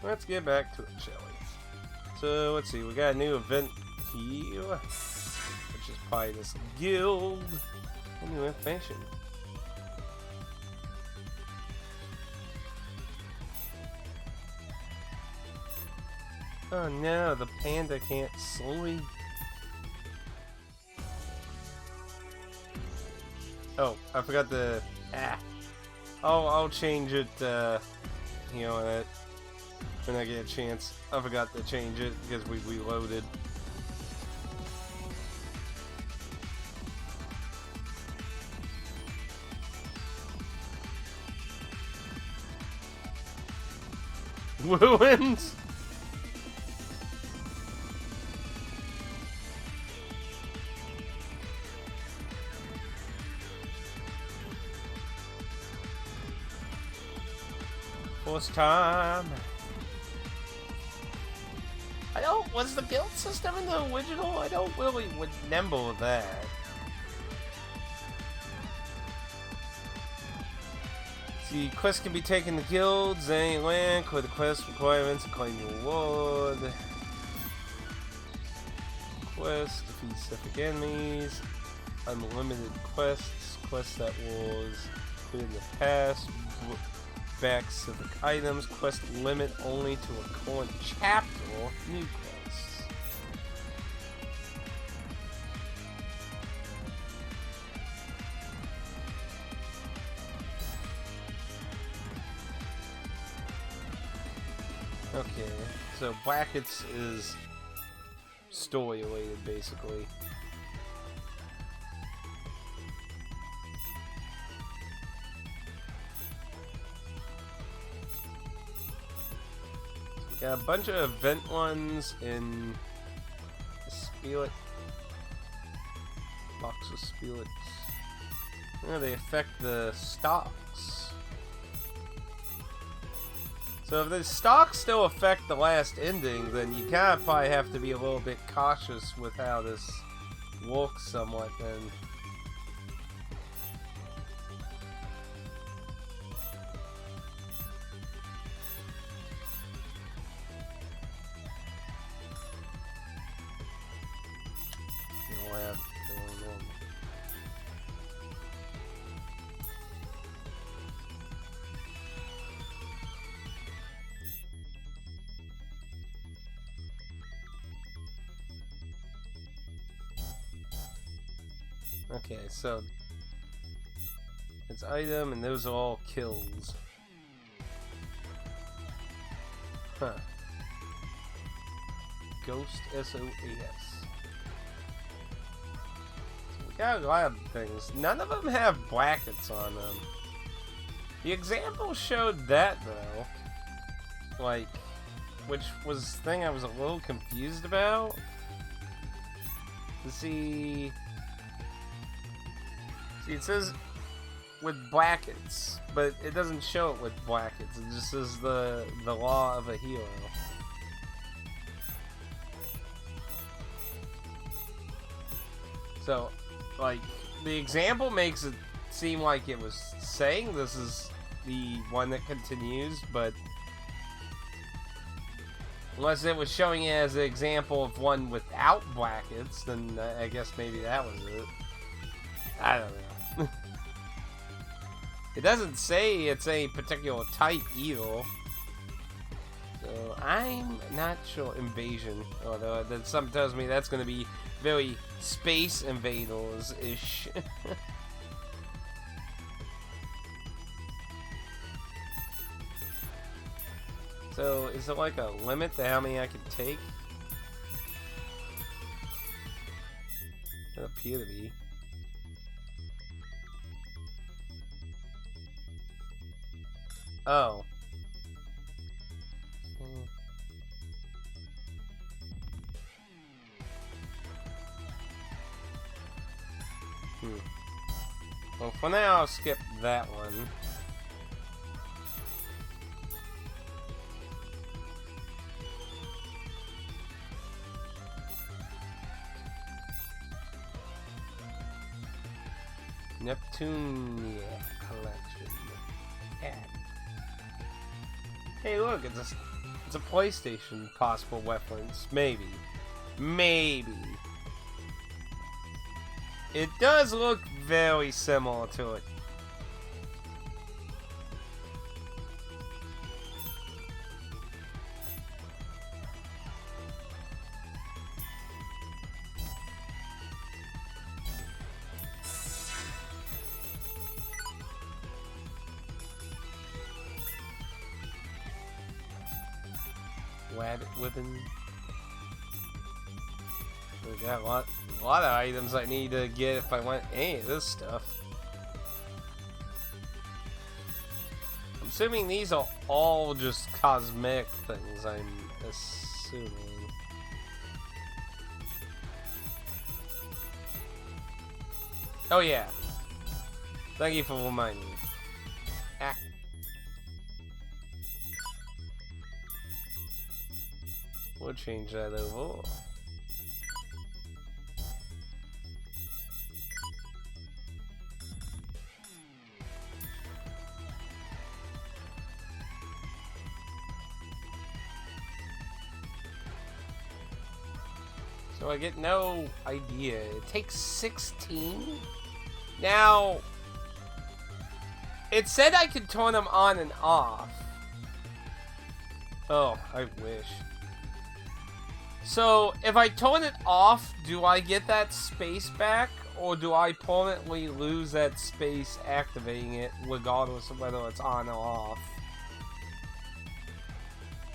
let's get back to it, shall we? So, let's see, we got a new event here, which is probably this guild. A new information. Oh no, the panda can't sleep. Oh, I forgot the... I'll change it, you know, when I get a chance. I forgot to change it because we reloaded. Ruins? First time. Was the guild system in the original? I don't really remember that. See, quests can be taken to guilds, any rank, with the quest requirements, claim reward. Quest, defeat specific enemies. Unlimited quests, quests that was put in the past. Back specific items, quest limit only to a current chapter, new quests. Okay, so brackets is story related basically. Got a bunch of event ones in the Spirit. Box of Spirits. Yeah, they affect the stocks. So if the stocks still affect the last ending, then you kind of probably have to be a little bit cautious with how this works somewhat then. Okay, so it's item, and those are all kills. Huh. Ghost SOAS. So we got a lot of things. None of them have brackets on them. The example showed that though. Like, which was the thing I was a little confused about. See, it says with brackets, but it doesn't show it with brackets. It just says the law of a hero. So, like, the example makes it seem like it was saying this is the one that continues, but unless it was showing it as an example of one without brackets, then I guess maybe that was it. I don't know. It doesn't say it's a particular type either. So I'm not sure. Invasion. Although that something tells me that's going to be very Space Invaders-ish. So is there like a limit to how many I can take? It appear to be. Oh. Well, for now, I'll skip that one. Neptunia collection. Hey, look, it's It's a PlayStation possible reference. Maybe. Maybe. It does look very similar to it. Rabbit whipping. We got a lot of items I need to get if I want any of this stuff. I'm assuming these are all just cosmetic things, I'm assuming. Oh yeah. Thank you for reminding me. Ah. We'll change that over. So I get no idea. It takes 16? Now, it said I could turn them on and off. Oh, I wish. So, if I turn it off, do I get that space back? Or do I permanently lose that space activating it, regardless of whether it's on or off?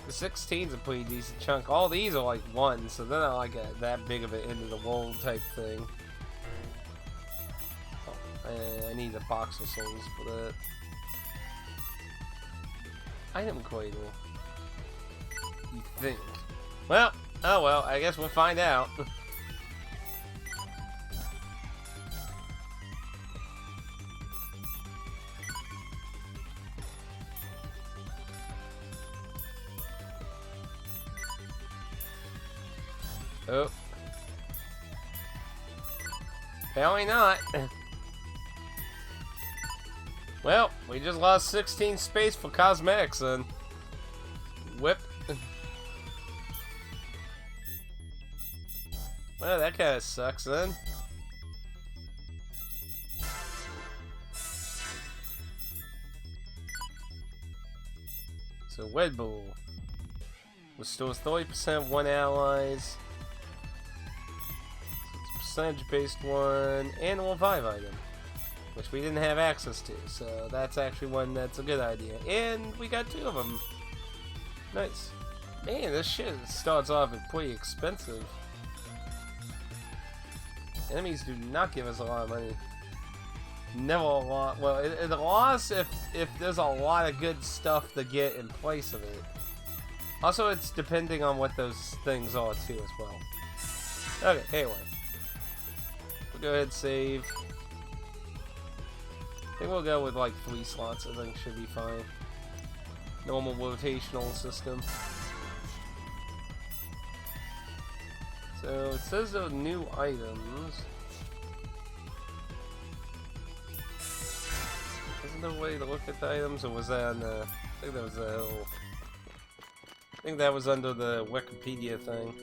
The 16's a pretty decent chunk. All these are like 1, so they're not like that big of an end of the world type thing. Oh, I need a box of souls for that. Item cradle. You think? Well. Oh well, I guess we'll find out. Oh. Apparently not. Well, we just lost 16 space for cosmetics then. Whip. Well, that kind of sucks then. So, Red Bull restores 30% one allies. So it's a percentage-based one, and a revive item, which we didn't have access to. So that's actually one that's a good idea. And we got 2 of them. Nice. Man, this shit starts off as pretty expensive. Enemies do not give us a lot of money. Never a lot. Well, it loss if there's a lot of good stuff to get in place of it. Also, it's depending on what those things are too as well. Okay, anyway. We'll go ahead and save. I think we'll go with like 3 slots. I think should be fine. Normal rotational system. So it says there are new items. Isn't there a way to look at the items, or was that on the? I think that was the. I think that was under the Wikipedia thing.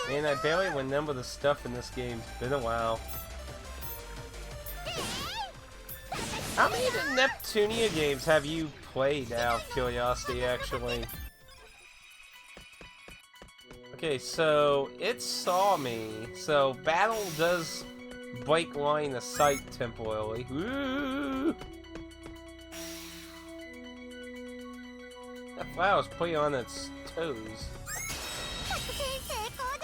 Man, I barely remember the stuff in this game. It's been a while. How many of the Neptunia games have you played out of curiosity, actually? Okay, so it saw me. So battle does break line of sight temporarily. Woo! That flower's pretty on its toes.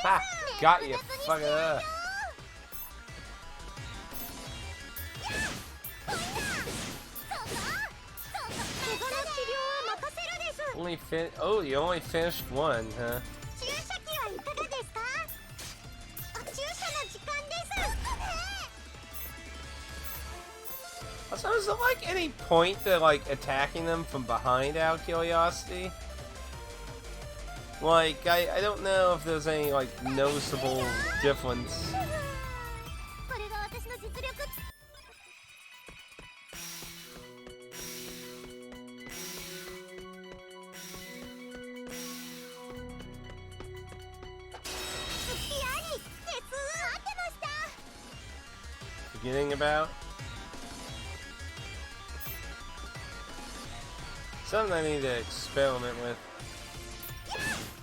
Ha! Got you, fucker! You only finished one, huh? So is there like any point to like attacking them from behind out of curiosity? Like, I don't know if there's any like noticeable difference. Forgetting about? Something I need to experiment with.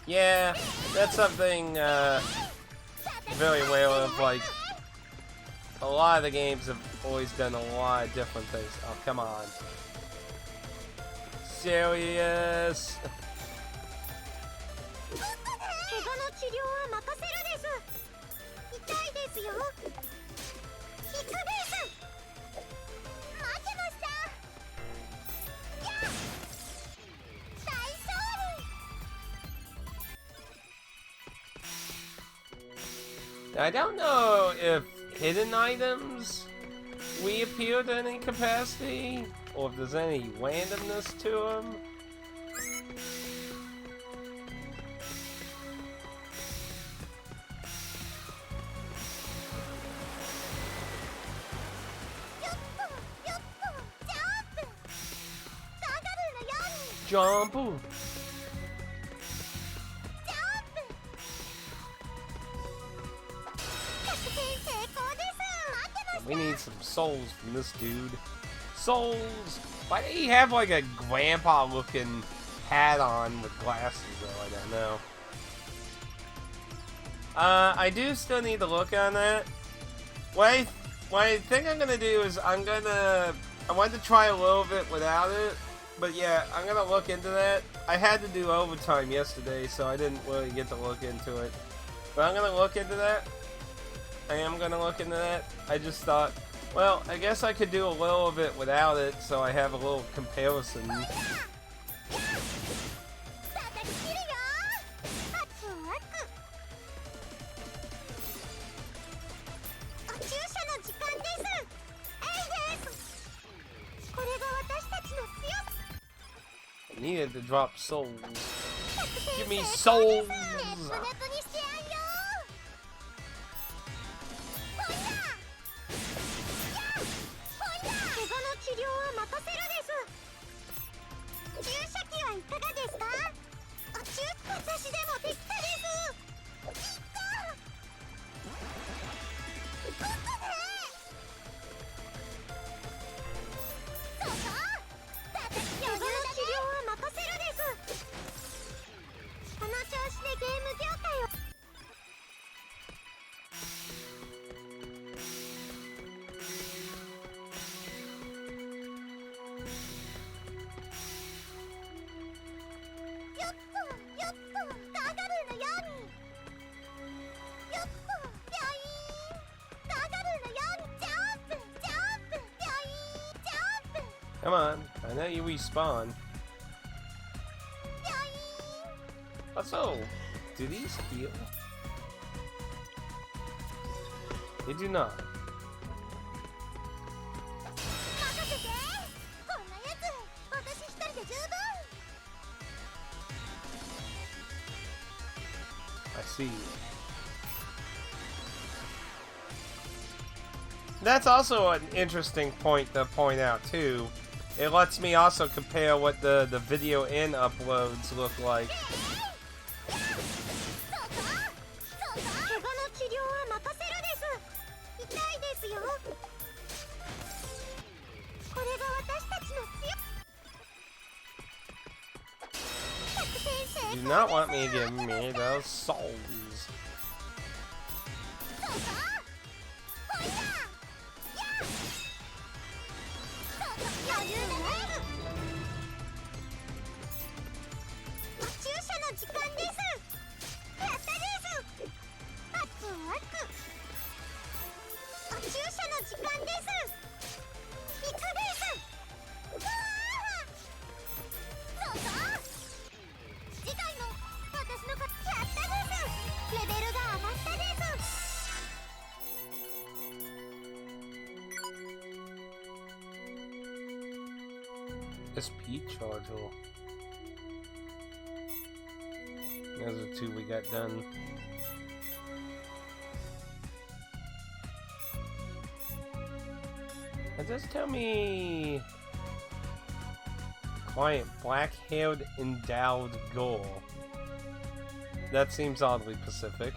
Yeah, that's something very aware of. Like, a lot of the games have always done a lot of different things. Oh, come on. Serious? I don't know if hidden items reappear to any capacity, or if there's any randomness to them. Jump! We need some souls from this dude. Souls! Why did he have like a grandpa looking hat on with glasses though? I don't know. I do still need to look on that. What I think I'm gonna do is I wanted to try a little bit without it. But yeah, I'm gonna look into that. I had to do overtime yesterday, so I didn't really get to look into it. But I'm gonna look into that. I am gonna look into that. I just thought, well, I guess I could do a little of it without it, so I have a little comparison. I needed to drop souls. Give me souls! Come on, I know you respawn. Also, do these heal? They do not. I see. That's also an interesting point to point out too. It lets me also compare what the video in uploads look like. You do not want me to give me those souls. SP charger. Those are two we got done. It does tell me client black-haired endowed ghoul. That seems oddly Pacific.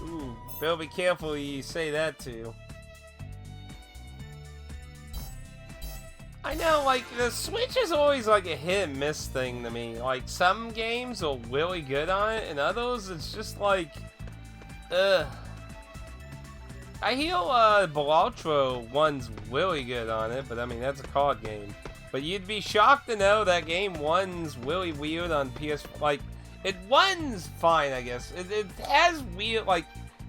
Ooh, Bill, be careful who you say that to. I know, like, the Switch is always like a hit and miss thing to me. Like, some games are really good on it, and others it's just like, ugh. I hear Balatro 1's really good on it, but I mean, that's a card game. But you'd be shocked to know that game 1's really weird on PS. Like, it 1's fine, I guess. It has weird, like,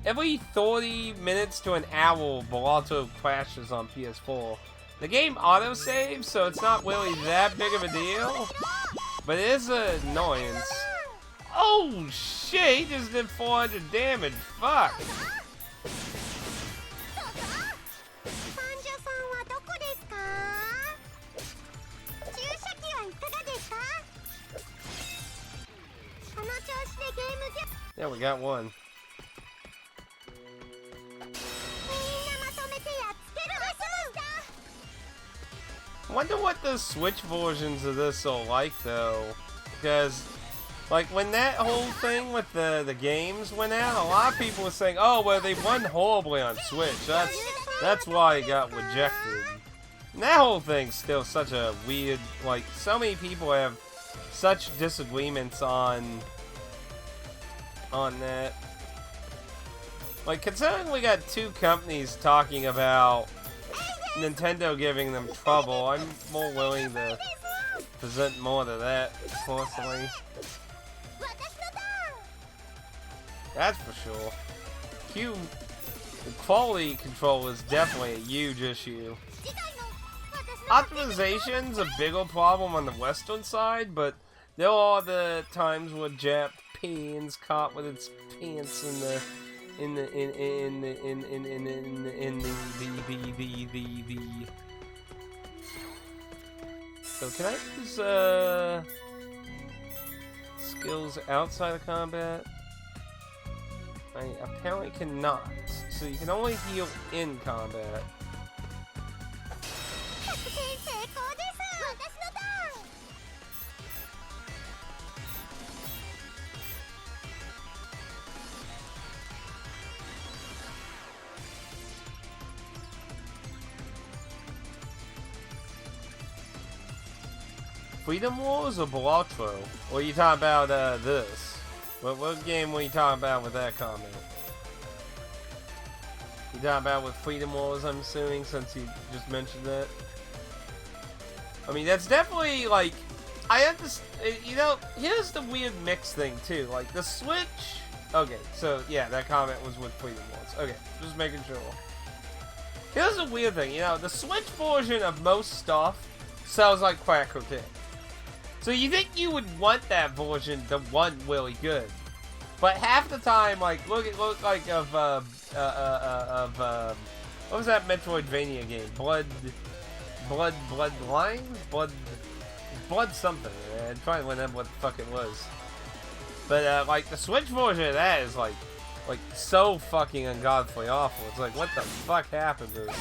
every 30 minutes to an hour, Balatro crashes on PS4. The game autosaves, so it's not really that big of a deal. But it is an annoyance. Oh shit, he just did 400 damage. Fuck. Yeah, we got one. I wonder what the Switch versions of this are like, though. Because, like, when that whole thing with the games went out, a lot of people were saying, oh, well, they run horribly on Switch. That's why it got rejected. And that whole thing's still such a weird, like, so many people have such disagreements on that. Like, considering we got two companies talking about Nintendo giving them trouble, I'm more willing to present more to that, personally. That's for sure. The quality control is definitely a huge issue. Optimization's a bigger problem on the Western side, but there are the times where Japan's caught with its pants in the So can I use skills outside of combat? I apparently cannot. So you can only heal in combat. Freedom Wars or Balatro? Or are you talking about this? What game were you talking about with that comment? You talking about with Freedom Wars, I'm assuming, since you just mentioned that? I mean, that's definitely, like, I understand, you know, here's the weird mix thing, too. Like, the Switch... Okay, so, yeah, that comment was with Freedom Wars. Okay, just making sure. Here's the weird thing, you know, the Switch version of most stuff sells like crack cocaine. So you think you would want that version to run really good, but half the time, like look like of what was that Metroidvania game? Blood something. I'm trying to remember what the fuck it was. But like the Switch version of that is like so fucking ungodly awful. It's like, what the fuck happened to this?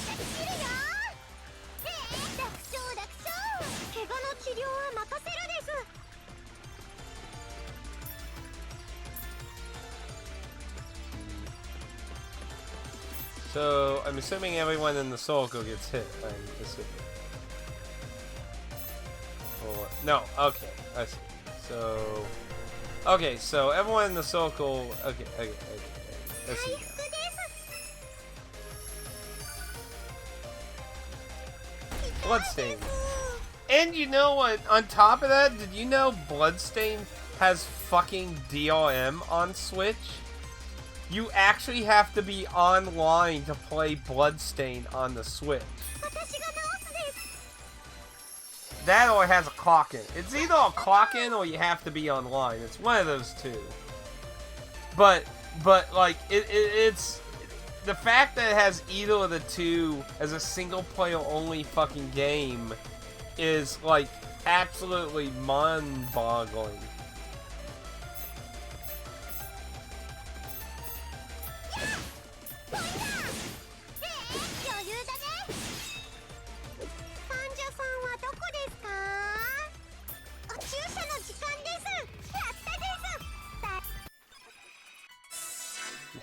So, I'm assuming everyone in the circle gets hit. I'm assuming. Or, no, okay, I see. So, okay, so everyone in the circle. Okay. Let's see. Bloodstain. And you know what? On top of that, did you know Bloodstain has fucking DRM on Switch? You actually have to be online to play Bloodstain on the Switch. That or it has a clock in. It's either a clock in or you have to be online. It's one of those two. But like, it's... The fact that it has either of the two as a single-player only fucking game is, like, absolutely mind-boggling.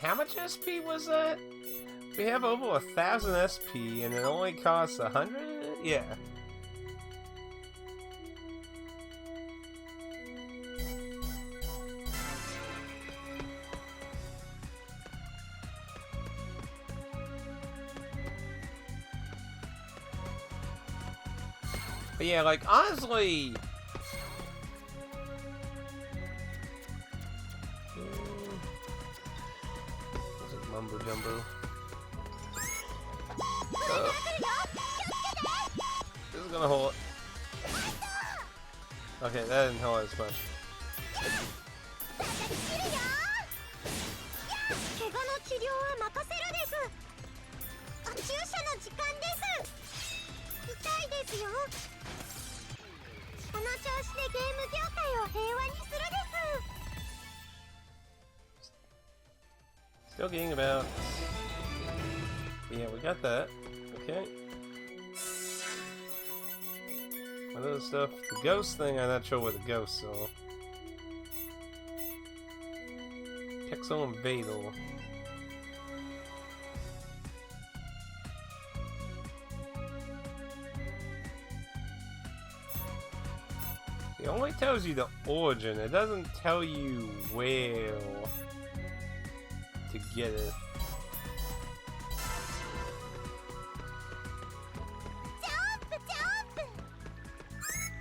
How much SP was that? We have over 1,000 SP and it only costs 100? Yeah. But yeah, like, honestly... Mumbo jumbo. This is gonna hold. Okay, that didn't hold as much. Still getting about... Yeah, we got that. Okay. What other stuff? The ghost thing, I'm not sure where the ghosts are. Pixel and Vadal. It only tells you the origin, it doesn't tell you where to get it.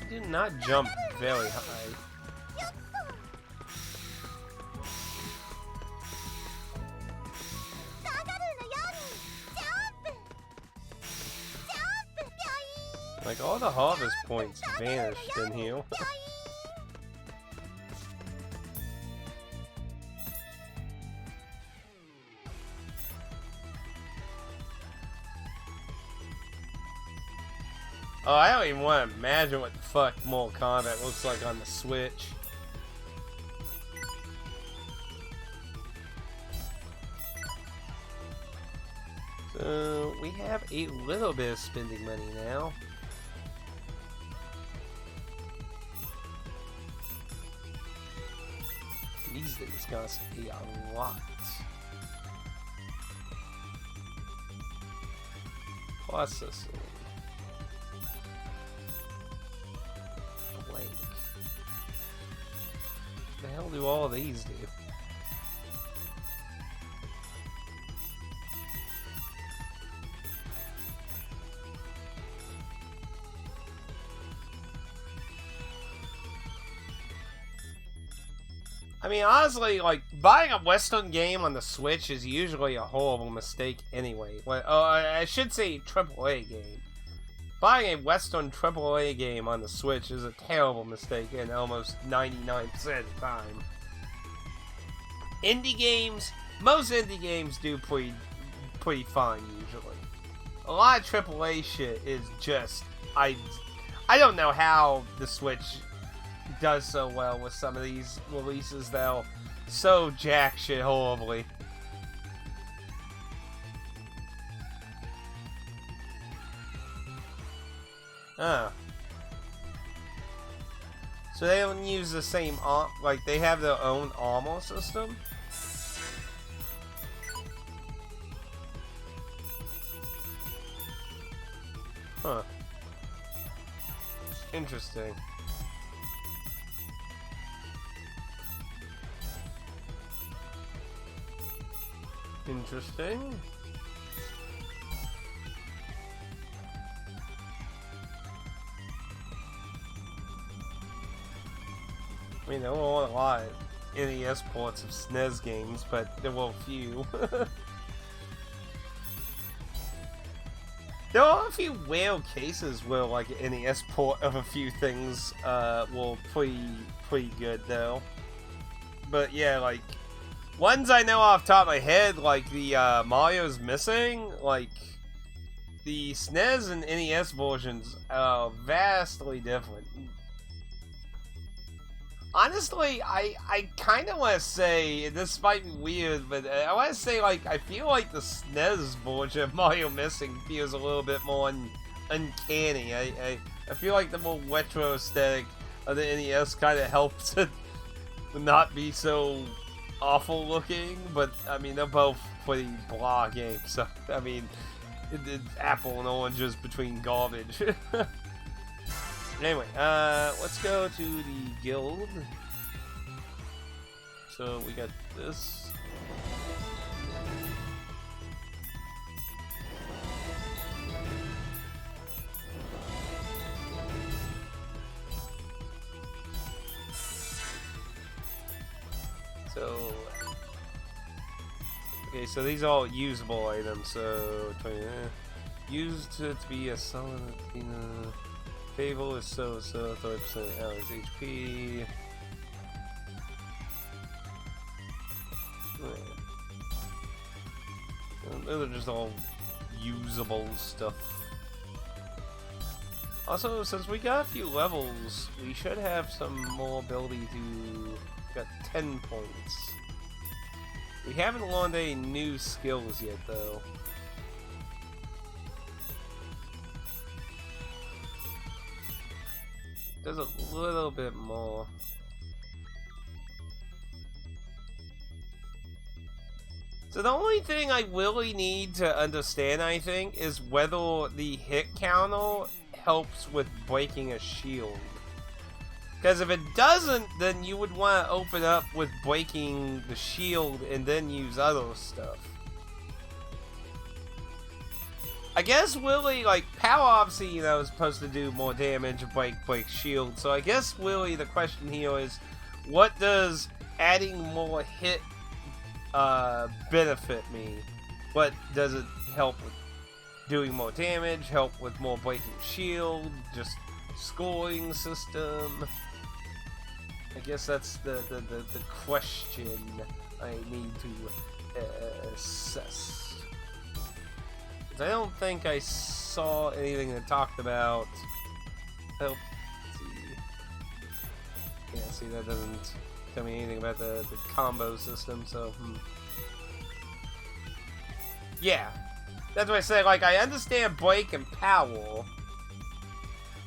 Do not jump very high. Like, all the harvest points vanished in here. Oh, I don't even want to imagine what the fuck Mortal Kombat looks like on the Switch. So, we have a little bit of spending money now. These things cost a lot. Processing. Blank. What the hell do all of these do? I mean, honestly, like, buying a Western game on the Switch is usually a horrible mistake anyway. Well, I should say AAA game. Buying a Western AAA game on the Switch is a terrible mistake in almost 99% of the time. Indie games, most indie games do pretty fine usually. A lot of AAA shit is just, I don't know how the Switch does so well with some of these releases that'll so jack shit horribly. Oh. So they don't use the same like they have their own armor system? Huh. Interesting. Interesting. I mean, there were a lot of NES ports of SNES games, but there were a few. There are a few rare cases where like an NES port of a few things were pretty good though. But yeah, like ones I know off the top of my head, like the Mario's Missing, like the SNES and NES versions are vastly different. Honestly, I kind of want to say, this might be weird, but I want to say, like, I feel like the SNES version of Mario Missing feels a little bit more uncanny. I feel like the more retro aesthetic of the NES kind of helps it not be so awful looking, but, I mean, they're both pretty blah games, so, I mean, it's apple and oranges between garbage. Anyway, let's go to the guild. So we got this. So, okay, so these are all usable items. So, 20, used to be a solid. Fable is so 30% Alex HP. Those are just all usable stuff. Also, since we got a few levels, we should have some more ability to... Got 10 points. We haven't learned any new skills yet, though. Does a little bit more. So the only thing I really need to understand, I think, is whether the hit counter helps with breaking a shield. Because if it doesn't, then you would want to open up with breaking the shield and then use other stuff. I guess really, like, power obviously, you know, is supposed to do more damage, break shield. So I guess really the question here is, what does adding more hit benefit me? What does it help with? Doing more damage, help with more breaking shield, just scoring system? I guess that's the question I need to assess. I don't think I saw anything that talked about. Oh, yeah, see, that doesn't tell me anything about the combo system, so, yeah. That's what I say, like, I understand break and power.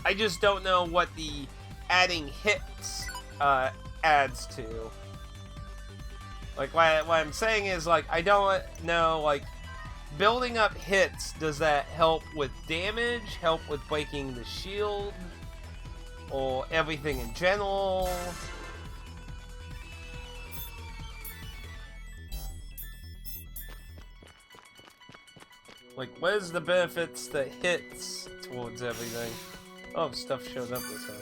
I just don't know what the adding hits adds to. Like, what I'm saying is, like, I don't know, like, building up hits, does that help with damage, help with breaking the shield, or everything in general? Like, what is the benefits that hits towards everything? Oh, stuff showed up this time.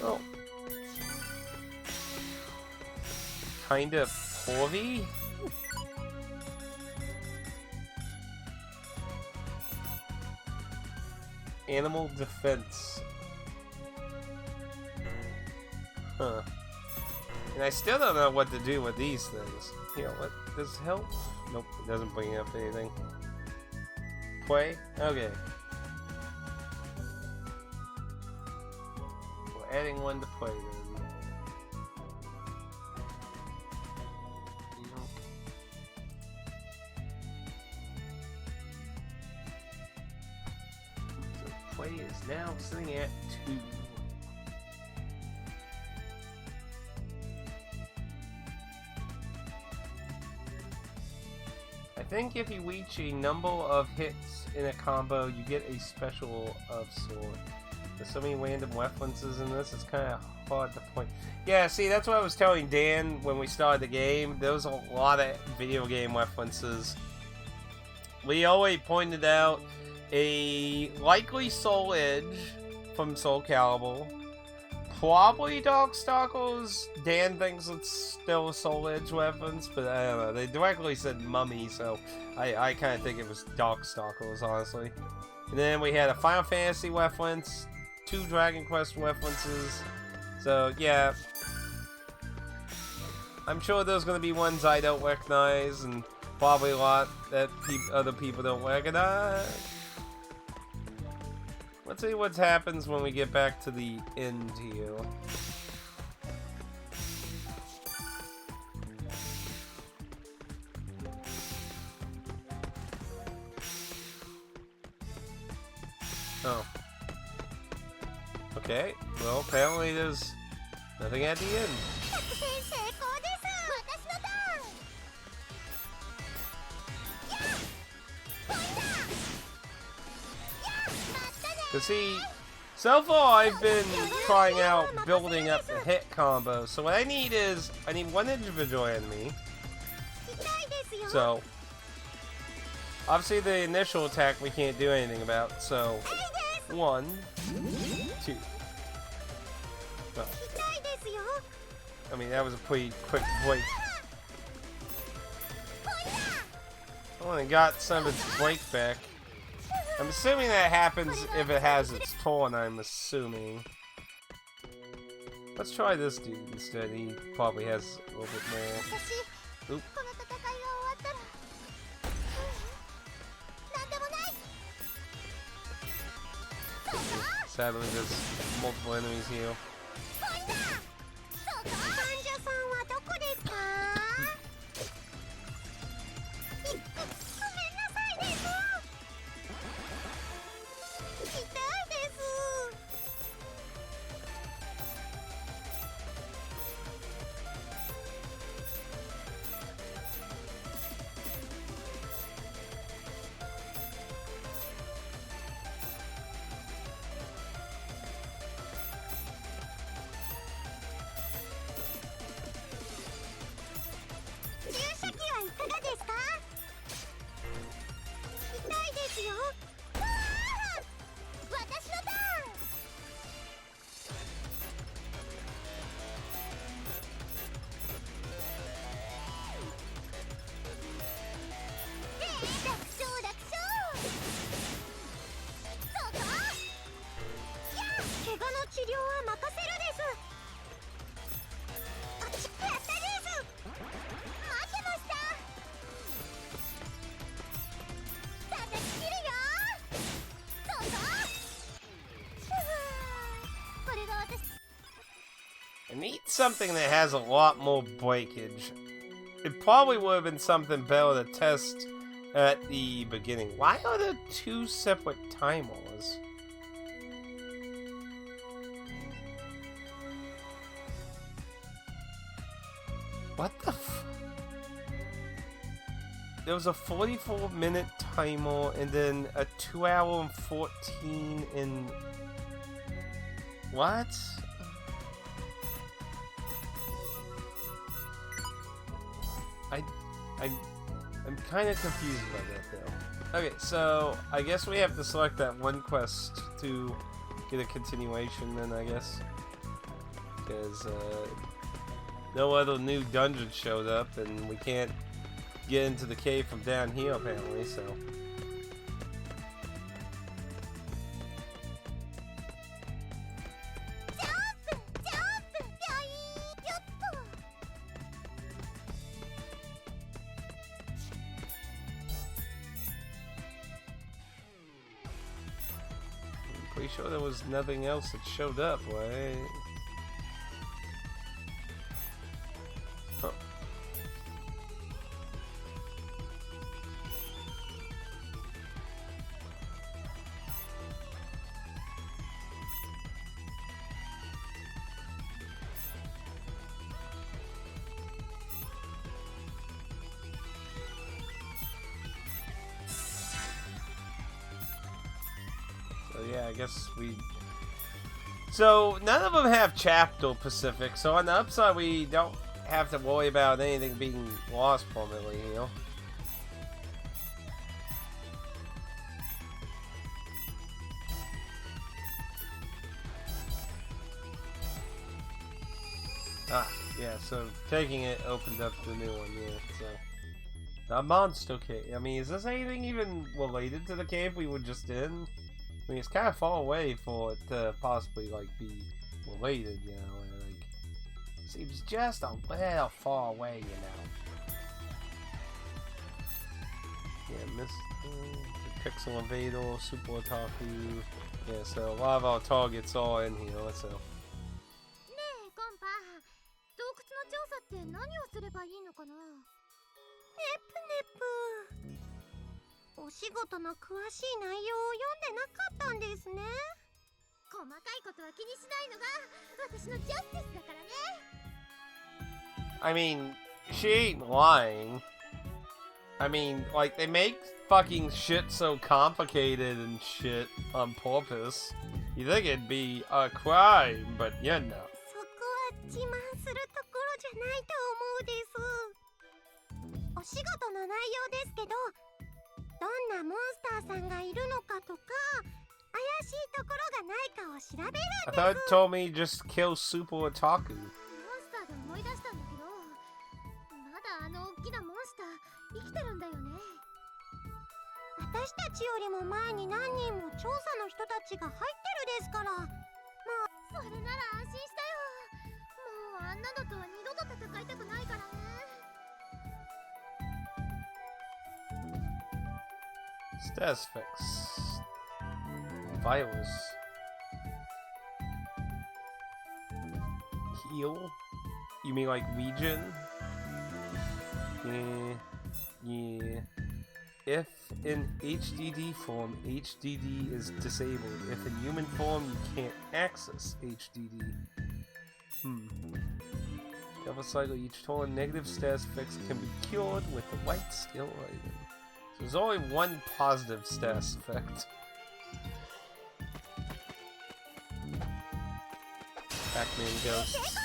Oh. Kinda poorly? Animal defense. Huh. And I still don't know what to do with these things. Here, what does help? Nope, it doesn't bring up anything. Play? Okay. We're adding one to play then. So play is now sitting at 2. I think if you reach a number of hits in a combo, you get a special of sort. There's so many random references in this, it's kind of hard to point. Yeah, see, that's what I was telling Dan when we started the game. There was a lot of video game references. We always pointed out a likely Soul Edge from Soul Calibur, probably Darkstalkers. Dan thinks it's still Soul Edge weapons, but I don't know. They directly said Mummy, so I kind of think it was Darkstalkers, honestly. And then we had a Final Fantasy reference, 2 Dragon Quest references. So, yeah. I'm sure there's going to be ones I don't recognize, and probably a lot that other people don't recognize. Let's see what happens when we get back to the end here. Oh. Okay, well, apparently there's nothing at the end. Cause see, so far I've been trying out building up the hit combo. So what I need is, I need 1 individual enemy. So, obviously the initial attack we can't do anything about. So, 1, 2. Well, I mean, that was a pretty quick break. I only got some of its break back. I'm assuming that happens if it has its torn, I'm assuming. Let's try this dude instead. He probably has a little bit more. Oop. Sadly, there's multiple enemies here. I need something that has a lot more breakage. It probably would have been something better to test at the beginning. Why are there 2 separate timers? What the f... There was a 44-minute timer and then a 2 hour and 14 in... What? I'm kind of confused by that though. Okay, so I guess we have to select that one quest to get a continuation then, I guess. Because no other new dungeon showed up and we can't get into the cave from down here apparently, so... Pretty sure there was nothing else that showed up, right? Huh. Yeah, I guess we... So, none of them have chapter Pacific, so on the upside we don't have to worry about anything being lost permanently, you know? Ah, yeah, so taking it opened up the new one, yeah, so... The monster cave. I mean, is this anything even related to the cave we were just in? I mean, it's kind of far away for it to possibly, like, be related, you know, like... Seems just a little far away, you know. Yeah, Miss... Pixel Invader, Super Otaku... Yeah, so a lot of our targets are in here, so... I mean, she ain't lying. I mean, like, they make fucking shit so complicated and shit on purpose. You think it'd be a crime, but you know. I thought it told me just kill Super Otaku. Status fix. Virus. Heal? You mean like region? Yeah. If in HDD form, HDD is disabled. If in human form, you can't access HDD. Double cycle each turn. Negative status fix can be cured with the right skill item. So there's only one positive status effect. Pac-Man ghosts.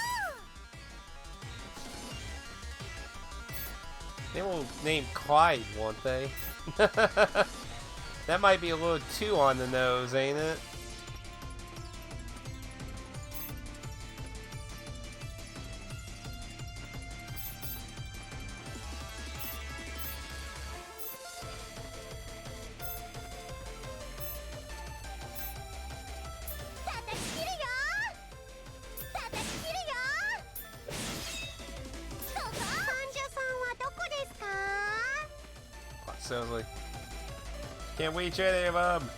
They will name Clyde, won't they? That might be a little too on the nose, ain't it? Sounds like can't reach any of them.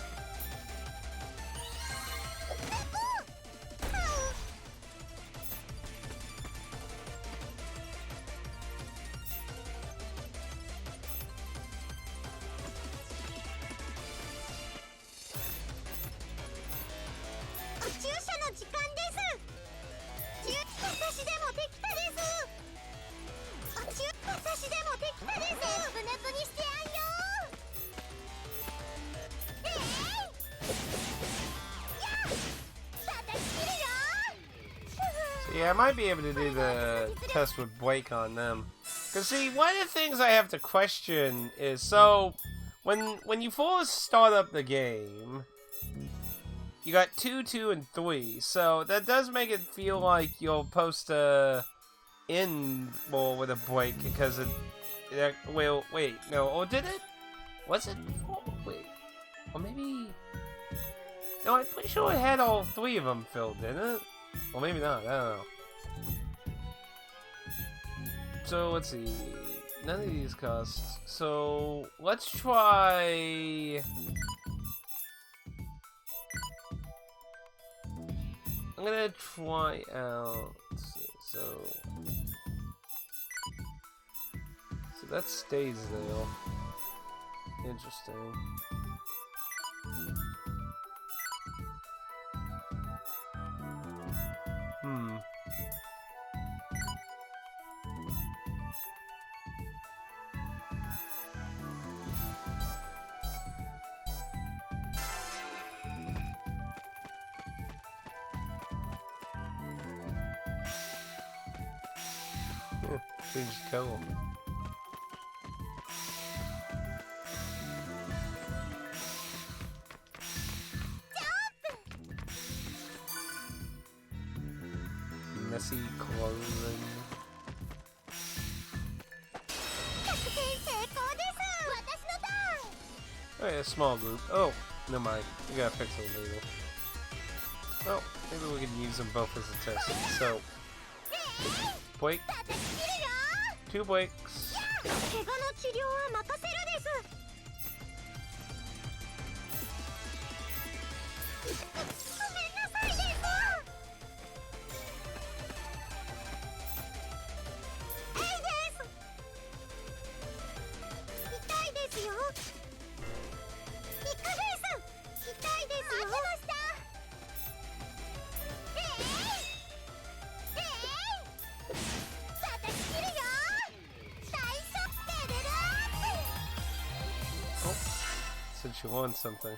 Yeah, I might be able to do the test with Blake on them. Cause see, one of the things I have to question is, so when you first start up the game, you got 2, 2, and 3. So that does make it feel like you're supposed to end more with a break because it. Well, wait, no, or did it? Was it? Wait, or maybe. No, I'm pretty sure it had all 3 of them filled, didn't it? Or maybe not, I don't know. So, let's see. None of these cost. So, let's try... I'm gonna try out... So that stays there. Interesting. We just kill him. Messy clothing. Alright, a small group. Oh, never mind. We got a pixel needle. Oh, maybe we can use them both as a test. So, break. 2 breaks. Since you won something.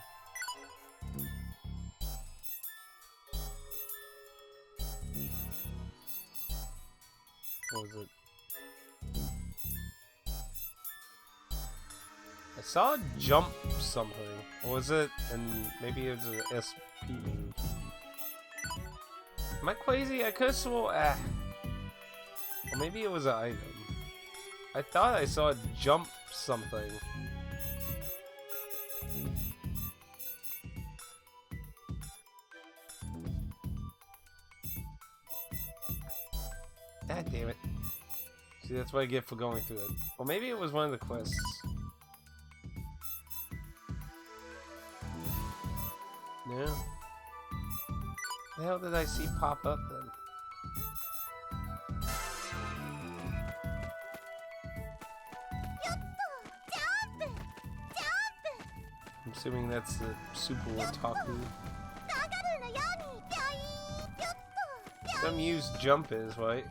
What was it? I saw a jump something. What was it? And maybe it was an SP move. Am I crazy? I could have swore. Or maybe it was an item. I thought I saw it jump something. God damn it. See, that's what I get for going through it. Or maybe it was one of the quests. No. The hell did I see pop up then? I'm assuming that's the super otaku. Some use jump is, right?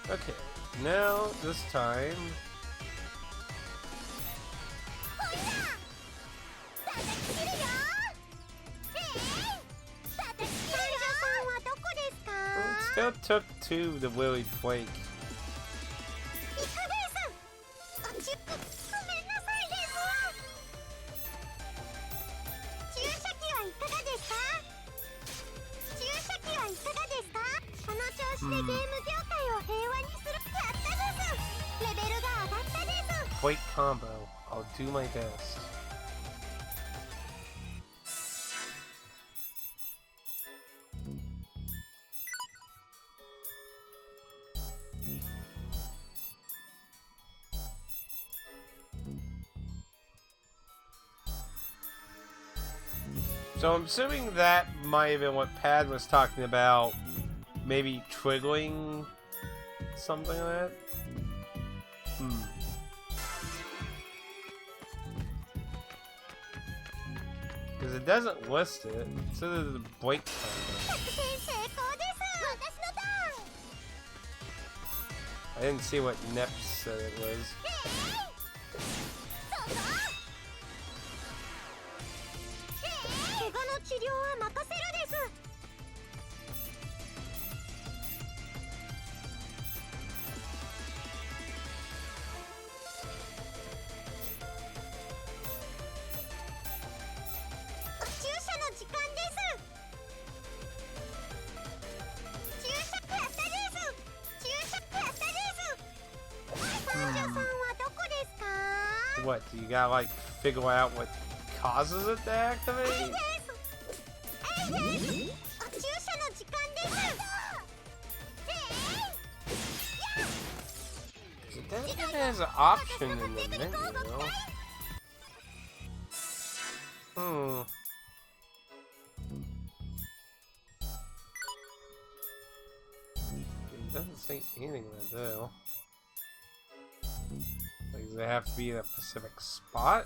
Okay, now this time. It still took 2 to really break. Break combo. I'll do my best. So I'm assuming that might have been what Pad was talking about, maybe triggering something like that. Because it doesn't list it. It says it's a break combo. I didn't see what Nep said it was. What, do you gotta like figure out what causes it to activate? It definitely has an option in the menu, though. It doesn't say anything right there. Like, does it have to be in a specific spot?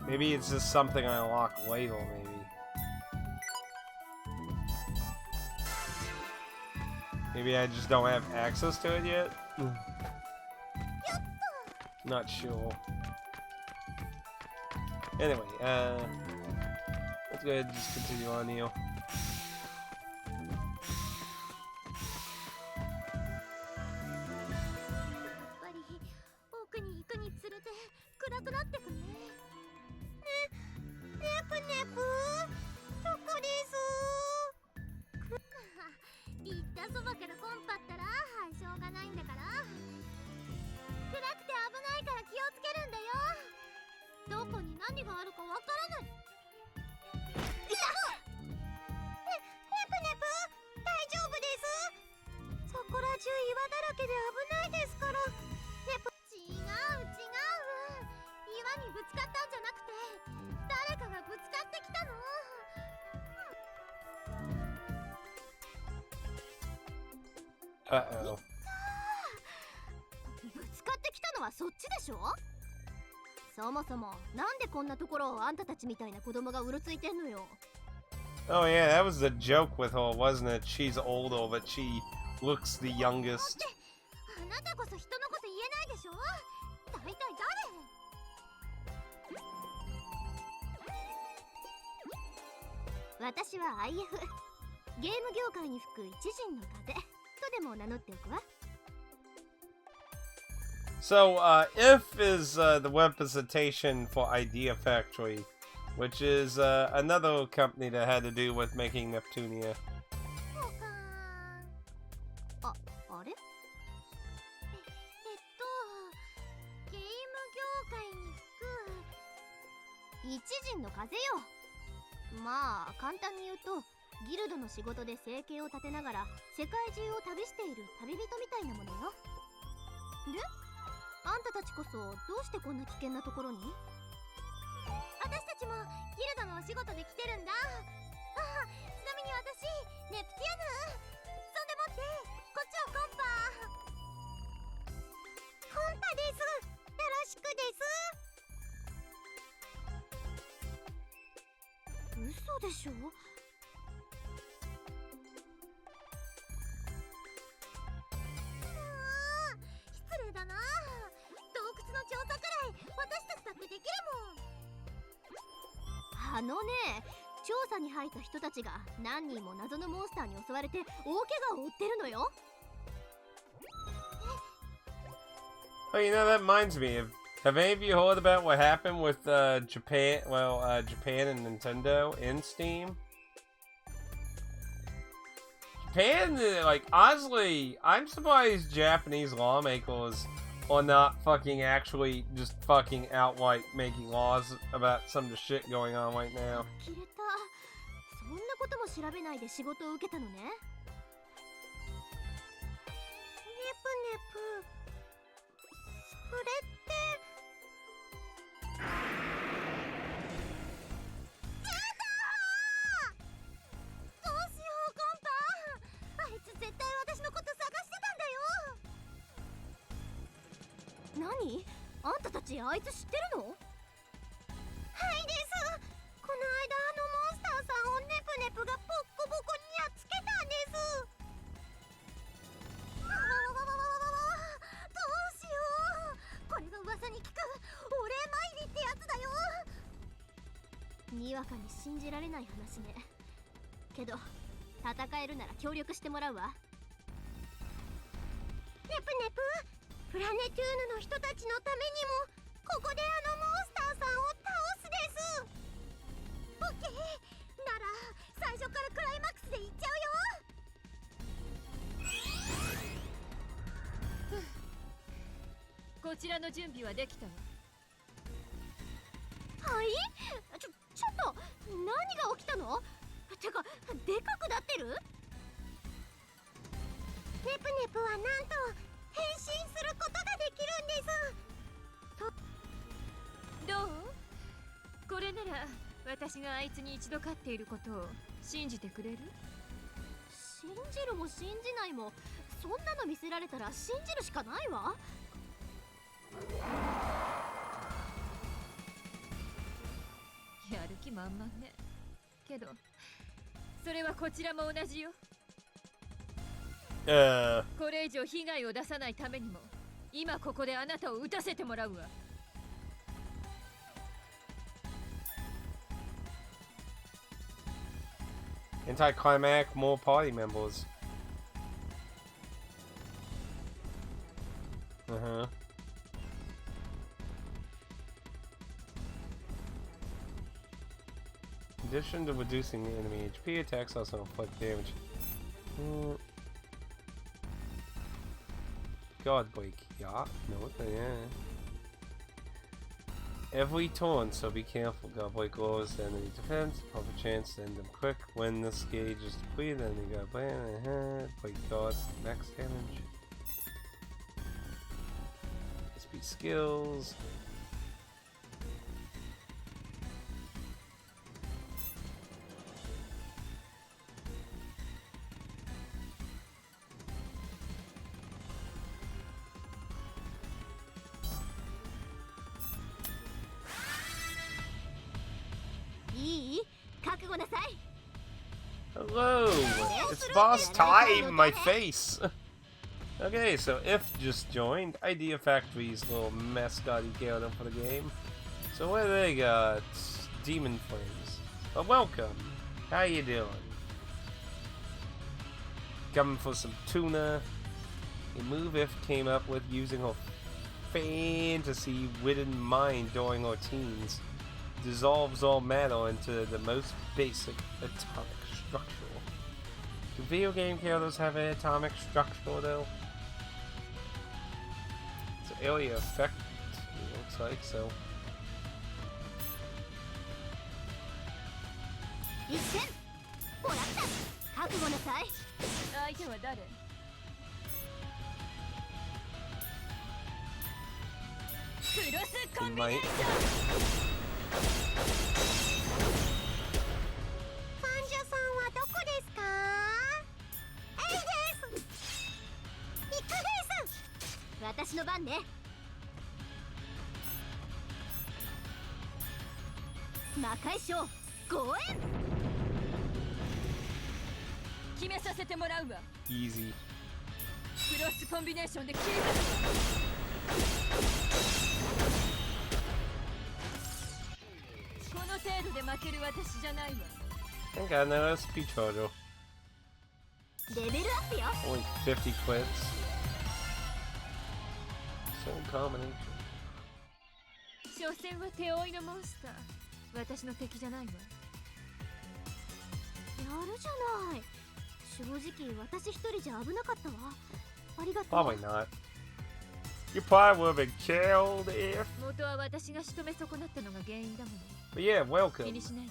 Maybe it's just something I unlock later, maybe. Maybe I just don't have access to it yet? Not sure. Anyway, let's go ahead and just continue on here. そもそもなんでこんなところをあんたたちみたいな子供がうろついてんのよ。 Oh yeah, that was the joke with her, wasn't it? She's older, but she looks the youngest. あなたこそ人のこと言えないでしょ。大体誰？私は IF、 ゲーム業界に吹く一陣の風とでも名乗っておくわ。 So, IF is the representation for Idea Factory, which is another company that had to do with making Neptunia. あれ？ゲーム業界に吹く一陣の風よ。まあ簡単に言うと、ギルドの仕事で生計を立てながら世界中を旅している旅人みたいなものよ。で、あんたたちこそどうしてこんな危険なところに？私たちもギルドのお仕事で来てるんだ。あ、ちなみに私、ネプティアヌ。そんでもって、こっちはコンパ。コンパです。よろしくです。嘘でしょ？失礼だな。洞窟の調査くらい私たちだってできるもん。あのね、調査に入った人たちが何人も謎のモンスターに襲われて大怪我を負ってるのよ。 Oh, you know, that reminds me of... Have any of you heard about what happened with Japan, Japan and Nintendo in Steam? Japan, like, honestly, I'm surprised Japanese lawmakers are not fucking actually just fucking outright making laws about some of the shit going on right now. 切れた。そんなことも調べないで仕事を受けたのね。ネプネプ。それって。やだー！どうしよう、コンパ。あいつ絶対私のこと探してたんだよ。何？あんたたちあいつ知ってるの？はいです。この間あのモンスターさんをネプネプがボッコボコにやっつけたんです。どうしよう。これが噂に聞くお礼参りってやつだよ。にわかに信じられない話ね。けど戦えるなら協力してもらうわ。ネプネプ、プラネトゥーヌの人たちのためにもここであのモンスターさんを倒すです。オッケーなら最初からクライマックスでいっちゃうよ。こちらの準備はできたわ。はい？ちょっと何が起きたの？てかでかくなってる？ネプネプはなんと変身することができるんです。どう？これなら私があいつに一度勝っていることを信じてくれる？信じるも信じないも、そんなの見せられたら信じるしかないわ。気満々ね。けどそれはこちらも同じよ。これ以上被害を出さないためにも今ここであなたを撃たせてもらうわ。Anticlimax, more party members. In addition to reducing the enemy HP, attacks also inflict damage. God break, yeah. No, yeah. Every turn, so be careful. God break lowers the enemy defense. Proper chance to end them quick. When this gauge is depleted, then you got ban. Break God, max damage. SP skills. Hello! It's boss time! My face! Okay, so If just joined. Idea Factory's little mascotty character for the game. So what do they got? Demon Flames. Well, welcome! How you doing? Coming for some tuna. A move If came up with using her fantasy-ridden mind during her teens. Dissolves all matter into the most basic atomic structure. Do video game characters have an atomic structure though? It's an area effect, it looks like, so. He might. Easy. クロスコンビネーションで切りこの程度で負ける私じゃないわ。 I think I know SP charger. Only 50 quits. So combination. 所詮は手負いのモンスター。私の敵じゃないわ。やるじゃない。正直私一人じゃ危なかったわ。ありがとう。 Probably not. You probably would have been killed if. 元は私が仕留め損なったのが原因だもの。 But yeah, welcome. 気にしない。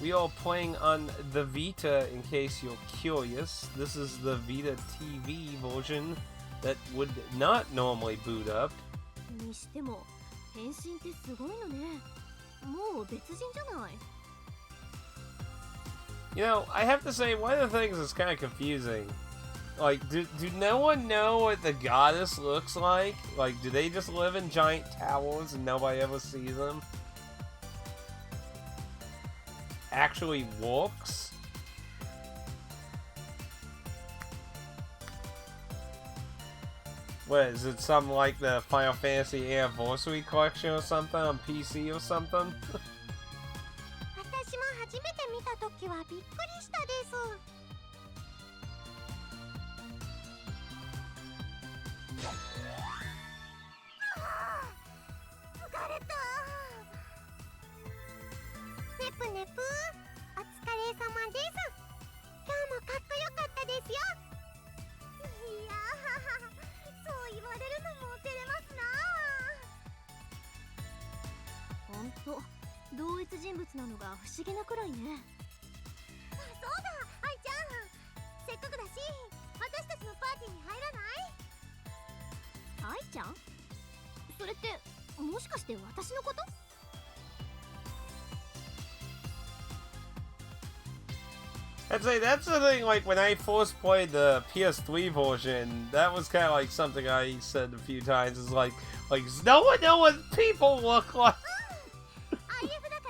We are playing on the Vita, in case you're curious. This is the Vita TV version that would not normally boot up. にしても変身ってすごいのね。もう別人じゃない。 You know, I have to say, one of the things that's kind of confusing. Like, do no one know what the goddess looks like? Like, do they just live in giant towers and nobody ever sees them? Actually works? What, is it something like the Final Fantasy Anniversary Collection or something on PC or something? 私も初めて見たときはびっくりしたです。疲れた。ネプネプ、お疲れ様です。今日もかっこよかったですよ。いやー、そう言われるのも照れますな。ほんと。同一人物なのが不思議なくらいね。そうだ、愛ちゃん。せっかくだし、私たちのパーティーに入らない？愛ちゃん？それってもしかして私のこと？ I'd say that's the thing, like, when I first played the PS3 version, that was kind of like something I said a few times, is like, does no one know what people look like? ああいうふだか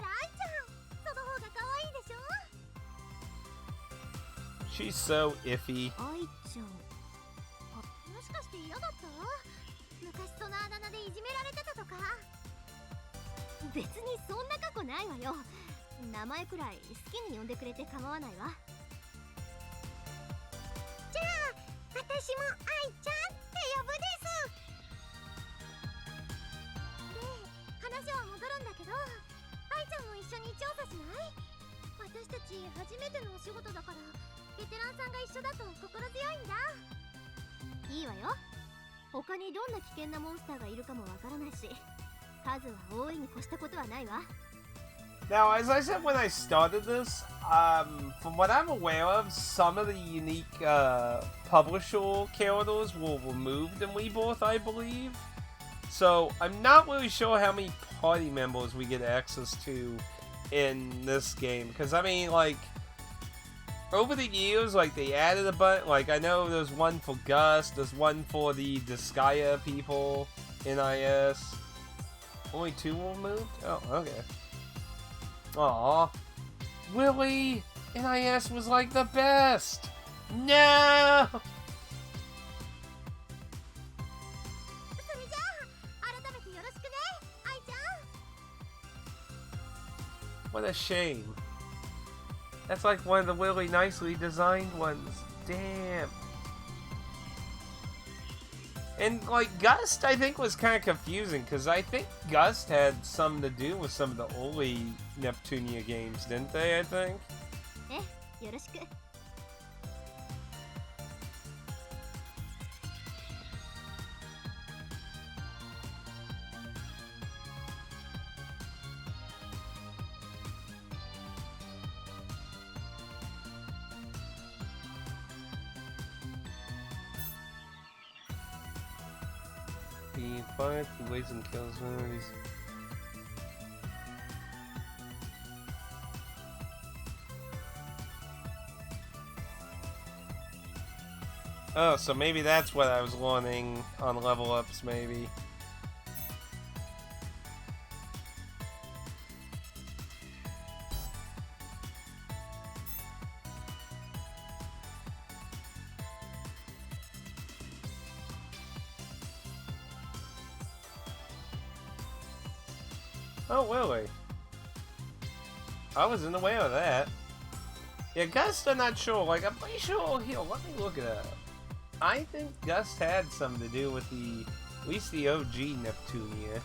She's so iffy. 愛ちゃん。もしかして嫌だった？昔そのあだ名でいじめられてたとか？別にそんな過去ないわよ。名前くらい好きに呼んでくれて構わないわ。じゃあ私も愛ちゃんって呼ぶです。で、話は戻るんだけど、愛ちゃんも一緒に調査しない？私たち初めてのお仕事だから、ベテランさんが一緒だと心強いんだ。いいわよ。他にどんな危険なモンスターがいるかもわからないし、数は大いに越したことはないわ。Now, as I said when I started this, from what I'm aware of, some of the unique publisher characters were removed in Rebirth, I believe. So, I'm not really sure how many party members we get access to in this game. Because, I mean, like, over the years, like, they added a bunch. Like, I know there's one for Gus, there's one for the Disgaea people, NIS. Only 2 were removed? Oh, okay. Aw, Willie! NIS was like the best! No! それじゃあ、改めてよろしくね、愛ちゃん。 What a shame. That's like one of the really nicely designed ones. Damn. And, like, Gust, I think, was kind of confusing, because I think Gust had something to do with some of the early Neptunia games, didn't they, I think? よろしく。He fired, he waits and kills enemies. Oh, so maybe that's what I was learning on level ups, maybe. Oh, really? I wasn't aware of that. Yeah, Gust, I'm not sure. Like, I'm pretty sure. Here, let me look it up. I think Gust had something to do with at least the OG Neptunia.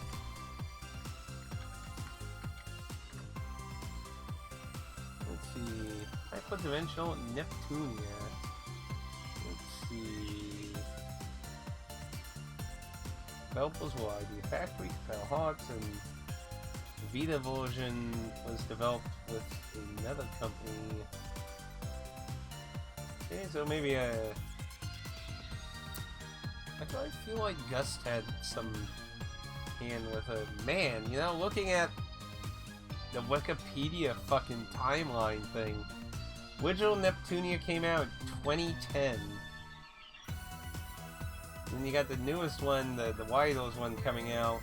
Let's see. Hyperdimension Neptunia. Let's see. Developers were ID Factory, Pale Hearts, and Vita version was developed with another company. Okay, so maybe I feel like Gust had some hand with it. Man, you know, looking at the Wikipedia fucking timeline thing, original Neptunia came out in 2010. Then you got the newest one, the Widow's one coming out.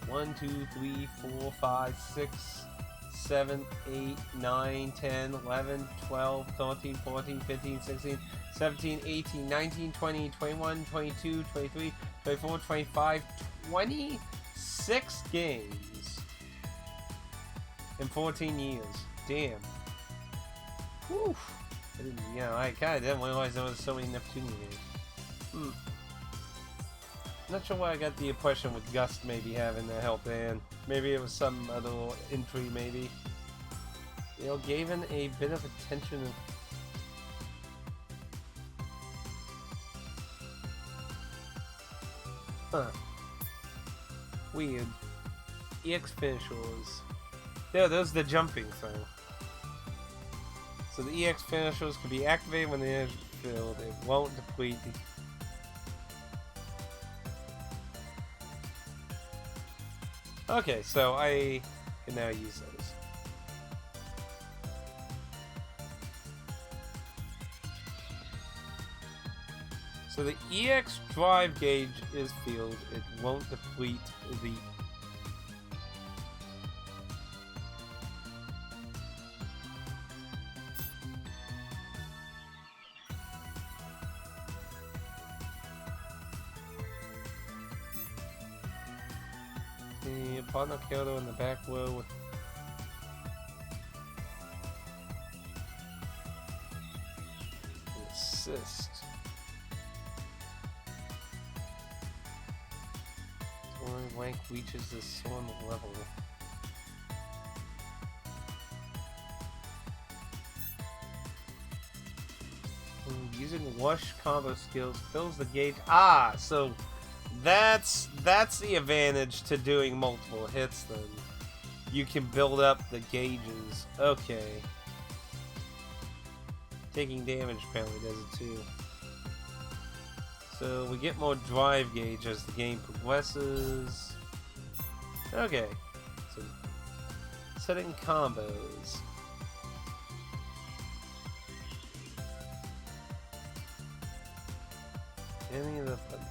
1, 2, 3, 4, 5, 6, 7, 8, 9, 10, 11, 12, 13, 14, 15, 16, 17, 18, 19, 20, 21, 22, 23, 24, 25, 26 games in 14 years. Damn. Whew. I kind of didn't realize there was so many Neptunia games. Not sure why I got the impression with Gust maybe having to help in. Maybe it was some other entry, maybe. You know, gave in a bit of attention. Huh. Weird. EX finishers. There's the jumping thing. So the EX finishers can be activated when they're filled. It won't deplete the... Okay, so I can now use those. So the EX drive gauge is filled. It won't deplete the... The partner Kyoto in the back row with assist. Scoring rank reaches the storm level. Using Lush combo skills fills the gauge. Ah, so that's the advantage to doing multiple hits then. You can build up the gauges. Okay. Taking damage apparently does it too. So we get more drive gauge as the game progresses. Okay. So setting combos. Any of the buttons.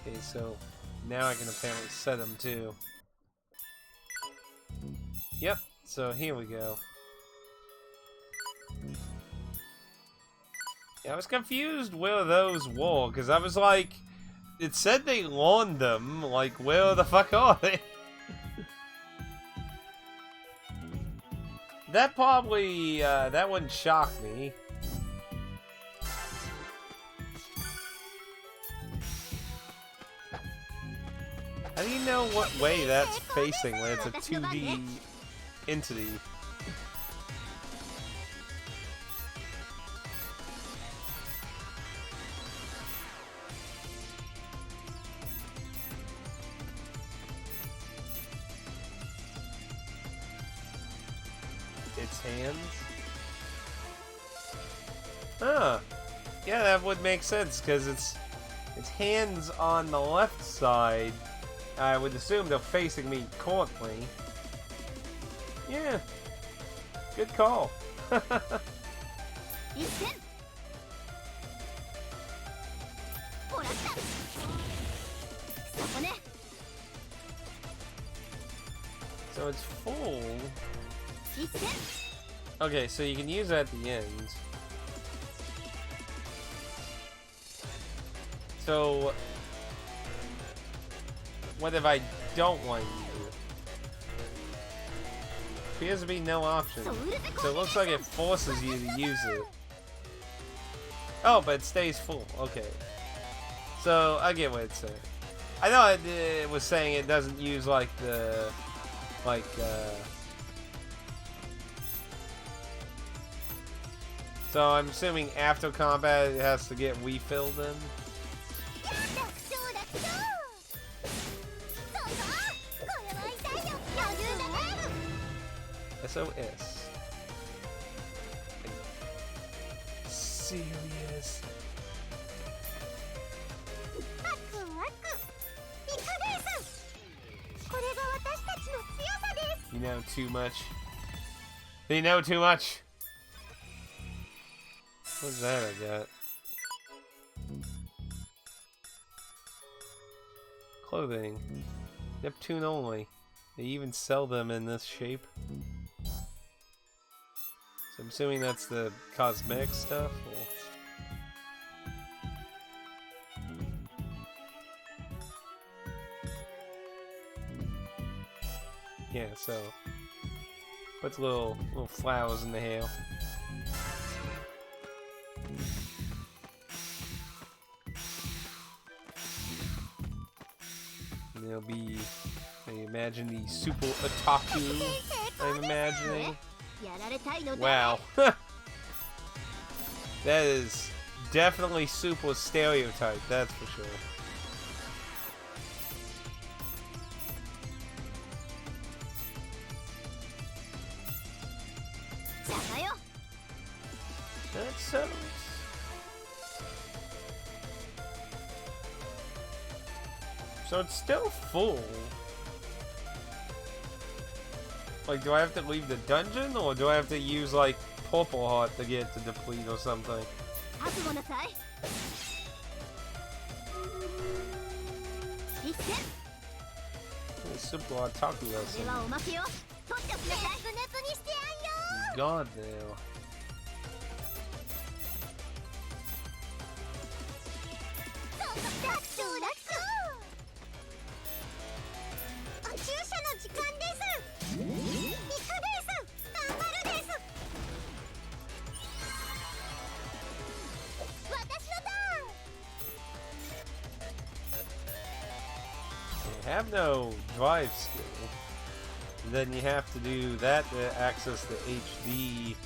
Okay, so now I can apparently set them too. Yep, so here we go. Yeah, I was confused where those were, because I was like, it said they launched them, like, where the fuck are they? That probably, that wouldn't shock me. How do you know what way that's facing when it's a 2D entity? Its hands? Huh. Yeah, that would make sense, because its hands on the left side. I would assume they're facing me currently. Yeah. Good call. So it's full. Okay, so you can use it at the end. So what if I don't want to use it? Appears to be no option. So it looks like it forces you to use it. Oh, but it stays full. Okay. So I get what it's saying. I know it was saying it doesn't use like the so I'm assuming after combat it has to get refilled then? SOS. Serious. You know too much. They know too much. What's that I got? Clothing. Neptune only. They even sell them in this shape. So I'm assuming that's the cosmetic stuff? Or... yeah, so puts little flowers in the hair. And there'll be, I imagine, the super otaku, I'm imagining. Wow. That is definitely super stereotype, that's for sure. That settles. So it's still full. Like, do I have to leave the dungeon, or do I have to use, like, Purple Heart to get to deplete or something? Super otaku lesson. God now. Have no drive skill, then you have to do that to access the HD.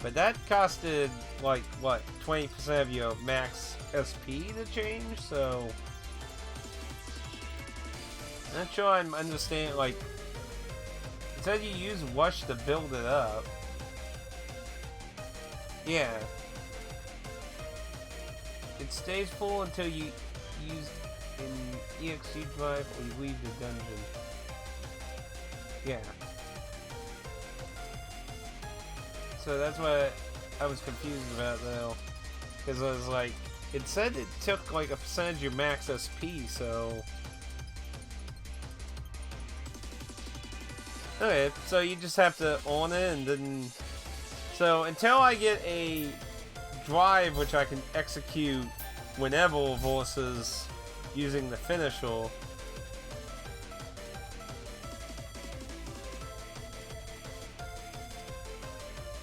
But that costed like what, 20% of your max SP to change, so I'm not sure I'm understanding. Like, it said you use Wush to build it up. Yeah, it stays full until you use an EXE drive or you leave the dungeon. Yeah. So that's what I was confused about though. Because I was like, it said it took like a percentage of your max SP, so... Okay, so you just have to on it and then... So until I get a drive which I can execute whenever versus using the finisher.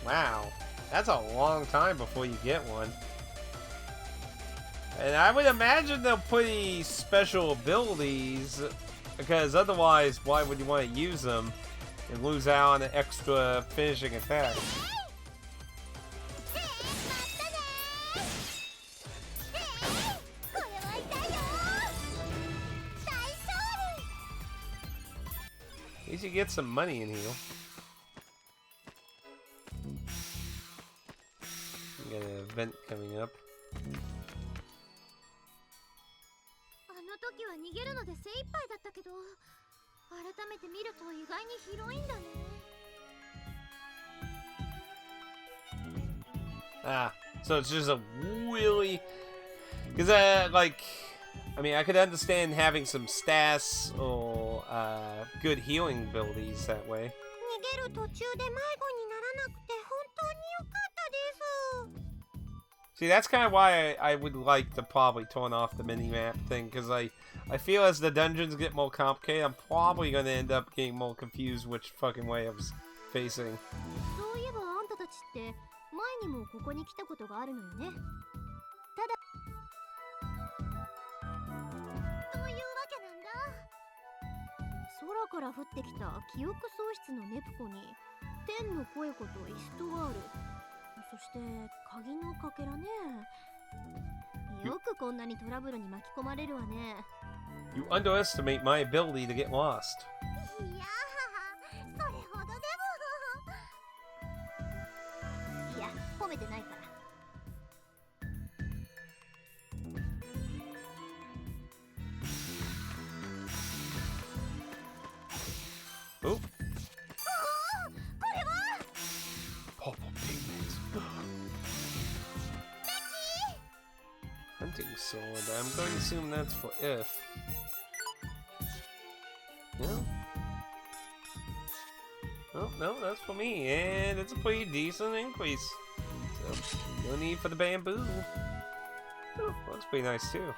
Wow, that's a long time before you get one. And I would imagine they'll put these special abilities, because otherwise why would you want to use them and lose out on an extra finishing attack? At least you get some money in here. We got an event coming up. あの時は逃げるので精一杯だったけど、改めて見ると意外に広いんだね。Ah, so it's just a really... Because, like... I mean, I could understand having some stats or good healing abilities that way. 逃げる途中で迷子にならなくて本当に良かったです。 See, that's kind of why I would like to probably turn off the mini-map thing, because I feel as the dungeons get more complicated, I'm probably going to end up getting more confused which fucking way I was facing. そういえばあんたたちって前にもここに来たことがあるのよね。ただそういうわけなんだ。空から降ってきた記憶喪失のネプコに天の声子とイストワール、そして鍵のかけらね。よくこんなにトラブルに巻き込まれるわね。 You underestimate my ability to get lost. いやー、それほどでも。いや、褒めてないから。 Oh. これは Purple pigments. Hunting sword. I'm going to assume that's for if. No? Oh, no, that's for me. And it's a pretty decent increase. So, no need for the bamboo. Oh, that's pretty nice too.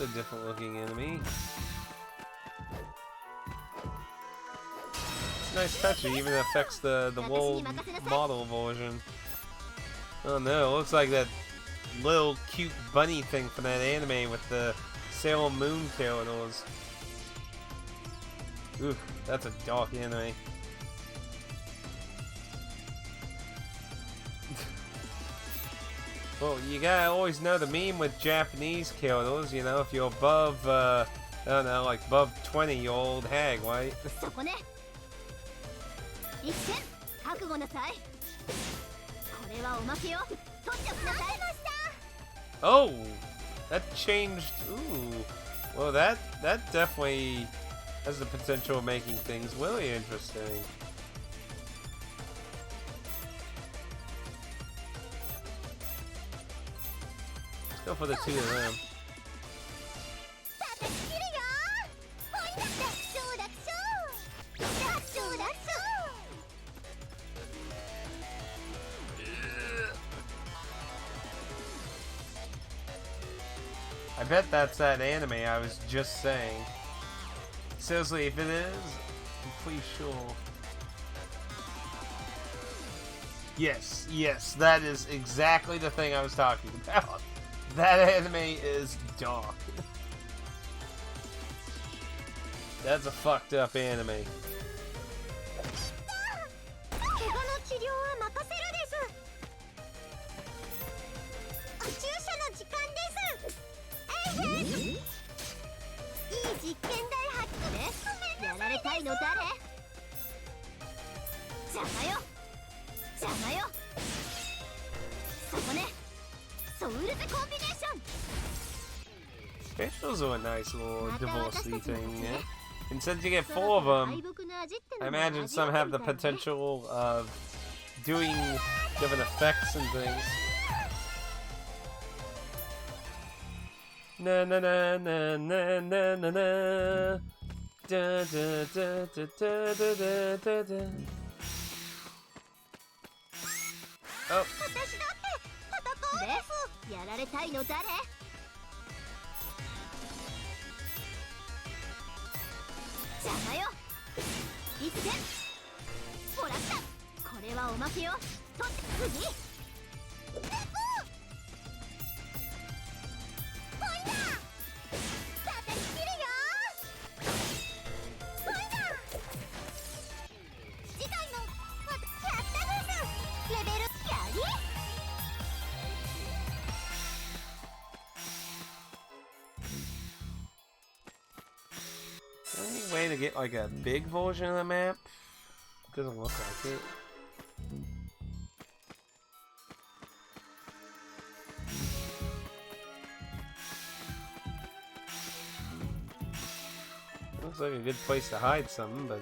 A different looking enemy. It's a nice touch. It even affects the world model version. Oh no, it looks like that little cute bunny thing from that anime with the Sailor Moon characters. Ooh, that's a dark anime. Well, you gotta always know the meme with Japanese characters, you know, if you're above, I don't know, like above 20, you're old hag, right? Oh! That changed, ooh. Well, that definitely has the potential of making things really interesting. Go for the two of them. bet that's that anime I was just saying. Seriously, if it is, I'm pretty sure. Yes, yes, that is exactly the thing I was talking about. That anime is dark. That's a fucked up anime. Specials are a nice little divorcee thing, yeah? And since you get 4 of them, I imagine some have the potential of doing different effects and things. Na na na na na na na na. Da da da da da da da da. Oh. Any way to get like a big version of the map? Doesn't look like it. Looks like a good place to hide something, but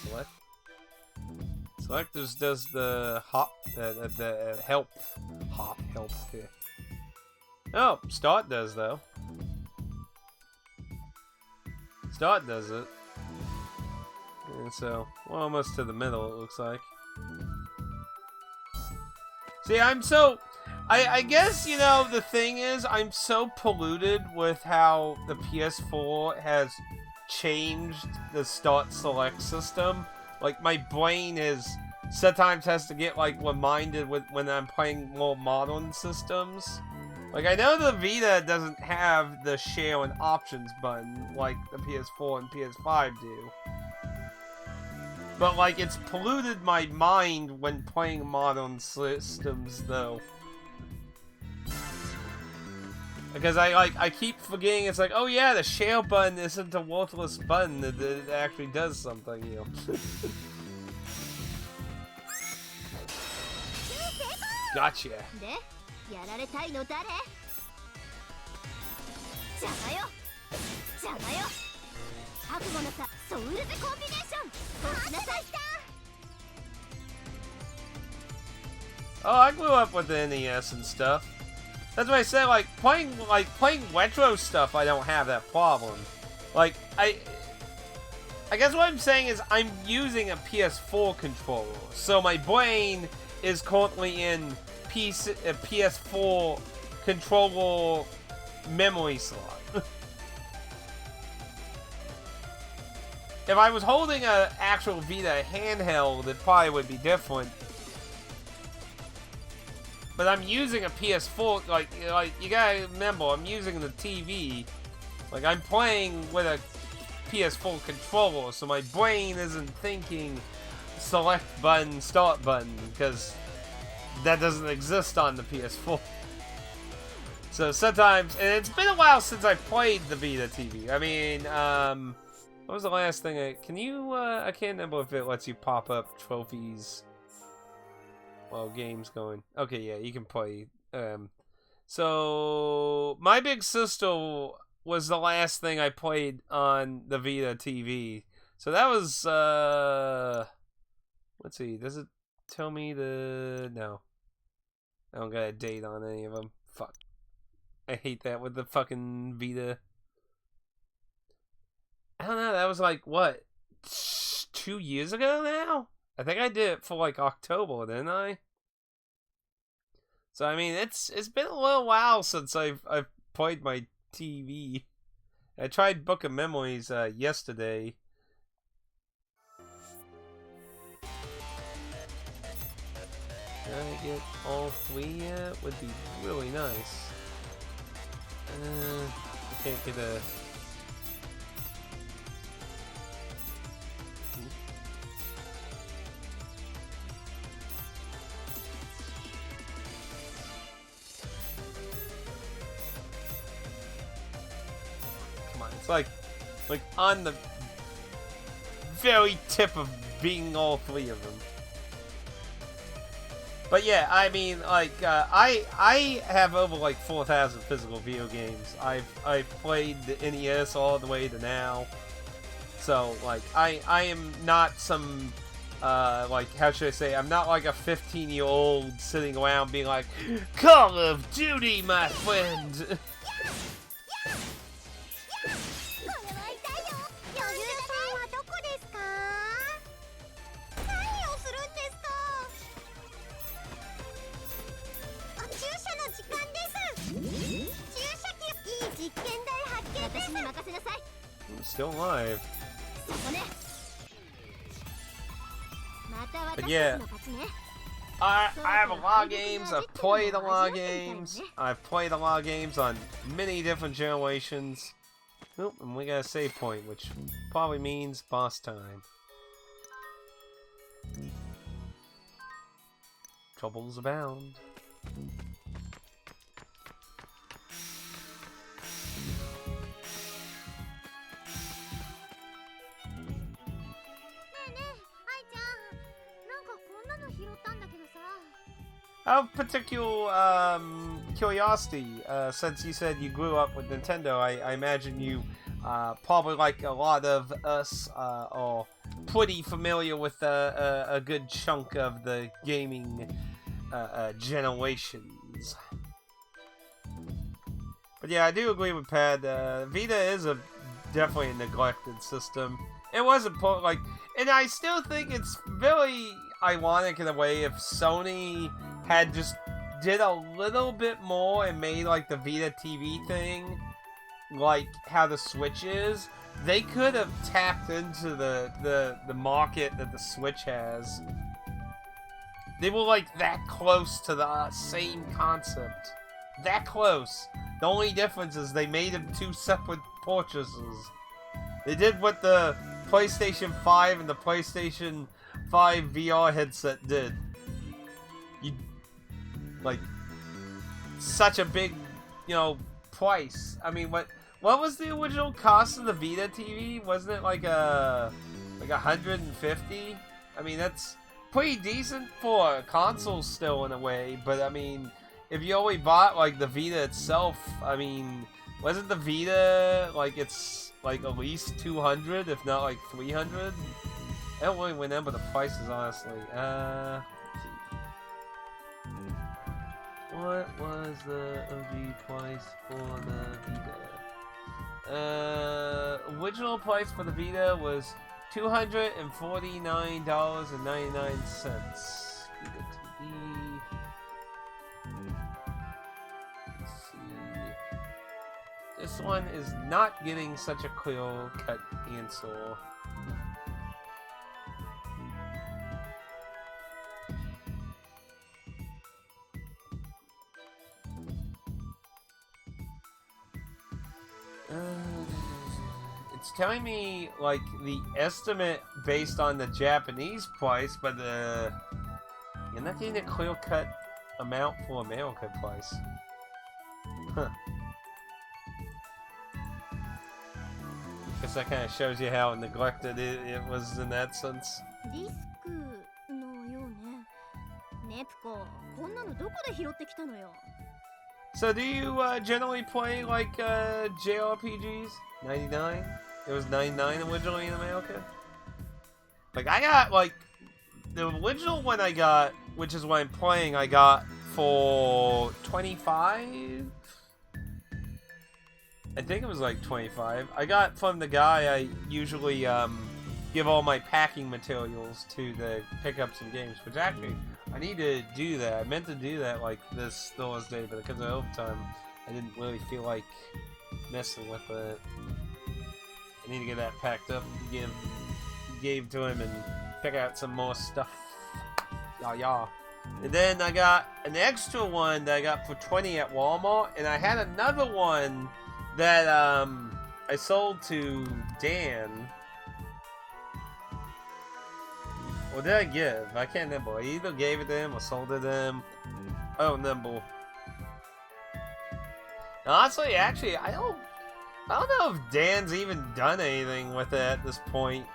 select. Selectors does the hop, the help, help here. Oh, start does though. Start does it. And so, well, almost to the middle it looks like. See, I guess, you know, the thing is, I'm so polluted with how the PS4 has changed the start select system. Like, my brain is sometimes has to get, like, reminded when I'm playing more modern systems. Like, I know the Vita doesn't have the share and options button like the PS4 and PS5 do. But, like, it's polluted my mind when playing modern systems, though. Because I keep forgetting, it's like, oh yeah, the share button isn't a worthless button, that actually does something, you know. Gotcha. Oh, I grew up with the NES and stuff. That's why I said, like playing retro stuff, I don't have that problem. Like, I guess what I'm saying is I'm using a PS4 controller, so my brain is currently in PS4 controller memory slot. If I was holding an actual Vita handheld, it probably would be different. But I'm using a PS4, like you gotta remember, I'm using the TV. Like, I'm playing with a PS4 controller, so my brain isn't thinking select button, start button, because that doesn't exist on the PS4. So sometimes, and it's been a while since I played the Vita TV. I mean, what was the last thing can you, I can't remember if it lets you pop up trophies while game's going. Okay, yeah, you can play. So My Big Sister was the last thing I played on the Vita TV. So that was, let's see, does it tell me no. I don't got a date on any of them. Fuck. I hate that with the fucking Vita. I don't know, that was like, what? 2 years ago now. I think I did it for like October, didn't I? So I mean, it's been a little while since I've played my TV. I tried Book of Memories yesterday. Can I get all 3 yet? Would be really nice. I can't get a... Come on, it's like on the very tip of being all 3 of them. But yeah, I mean, like, I have over like 4,000 physical video games. I've played the NES all the way to now. So like, I am not some like, how should I say? I'm not like a 15-year-old sitting around being like, Call of Duty, my friend. I'm still alive. But yeah, I have a lot of games. I've played a lot of games. I've played a lot of games on many different generations. Oop, and we got a save point, which probably means boss time. Troubles abound. Out of particular curiosity, since you said you grew up with Nintendo, I imagine you probably, like a lot of us, are pretty familiar with a good chunk of the gaming generations. But yeah, I do agree with Pad. Vita is definitely a neglected system. It wasn't like, and I still think it's very ironic in a way if Sony had just did a little bit more and made like the Vita TV thing like how the Switch is. They could have tapped into the market that the Switch has. They were like that close to the same concept. That close. The only difference is they made them 2 separate purchases. They did what the PlayStation 5 and the PlayStation 5 VR headset did. You, like, such a big, you know, price. I mean, what was the original cost of the Vita TV? Wasn't it like like 150? I mean, that's pretty decent for a console still in a way, but I mean, if you only bought like the Vita itself, I mean, wasn't the Vita like, it's like at least 200, if not like 300? I don't really remember the prices, honestly. Let's see. What was the OG price for the Vita? Original price for the Vita was $249.99. Vita TV. Let's see. This one is not getting such a clear-cut answer. It's telling me like the estimate based on the Japanese price, but you're not getting a clear-cut amount for American price. Huh. Guess that kind of shows you how neglected it was in that sense. So do you generally play like JRPGs? 99? It was 99 originally in America? Like, I got like the original one I got, which is what I'm playing, I got for 25? I think it was like 25. I got from the guy I usually give all my packing materials to pick up some games. Which actually, I need to do that. I meant to do that like this Thursday, but because of overtime, I didn't really feel like messing with it. I need to get that packed up and give to him and pick out some more stuff. Yeah. And then I got an extra one that I got for 20 at Walmart, and I had another one that I sold to Dan. What did I give? I can't remember. I either gave it to him or sold it to him. I don't remember. Honestly, actually, I don't know if Dan's even done anything with it at this point.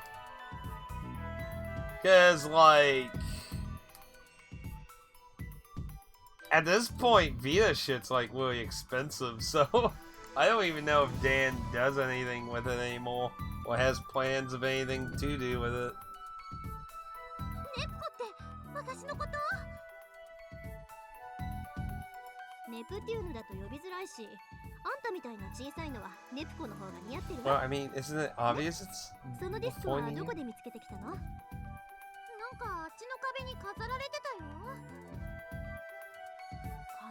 Cause like, at this point, Vita shit's like really expensive, so I don't even know if Dan does anything with it anymore, or has plans of anything to do with it. Well, I mean, isn't it obvious it's before you?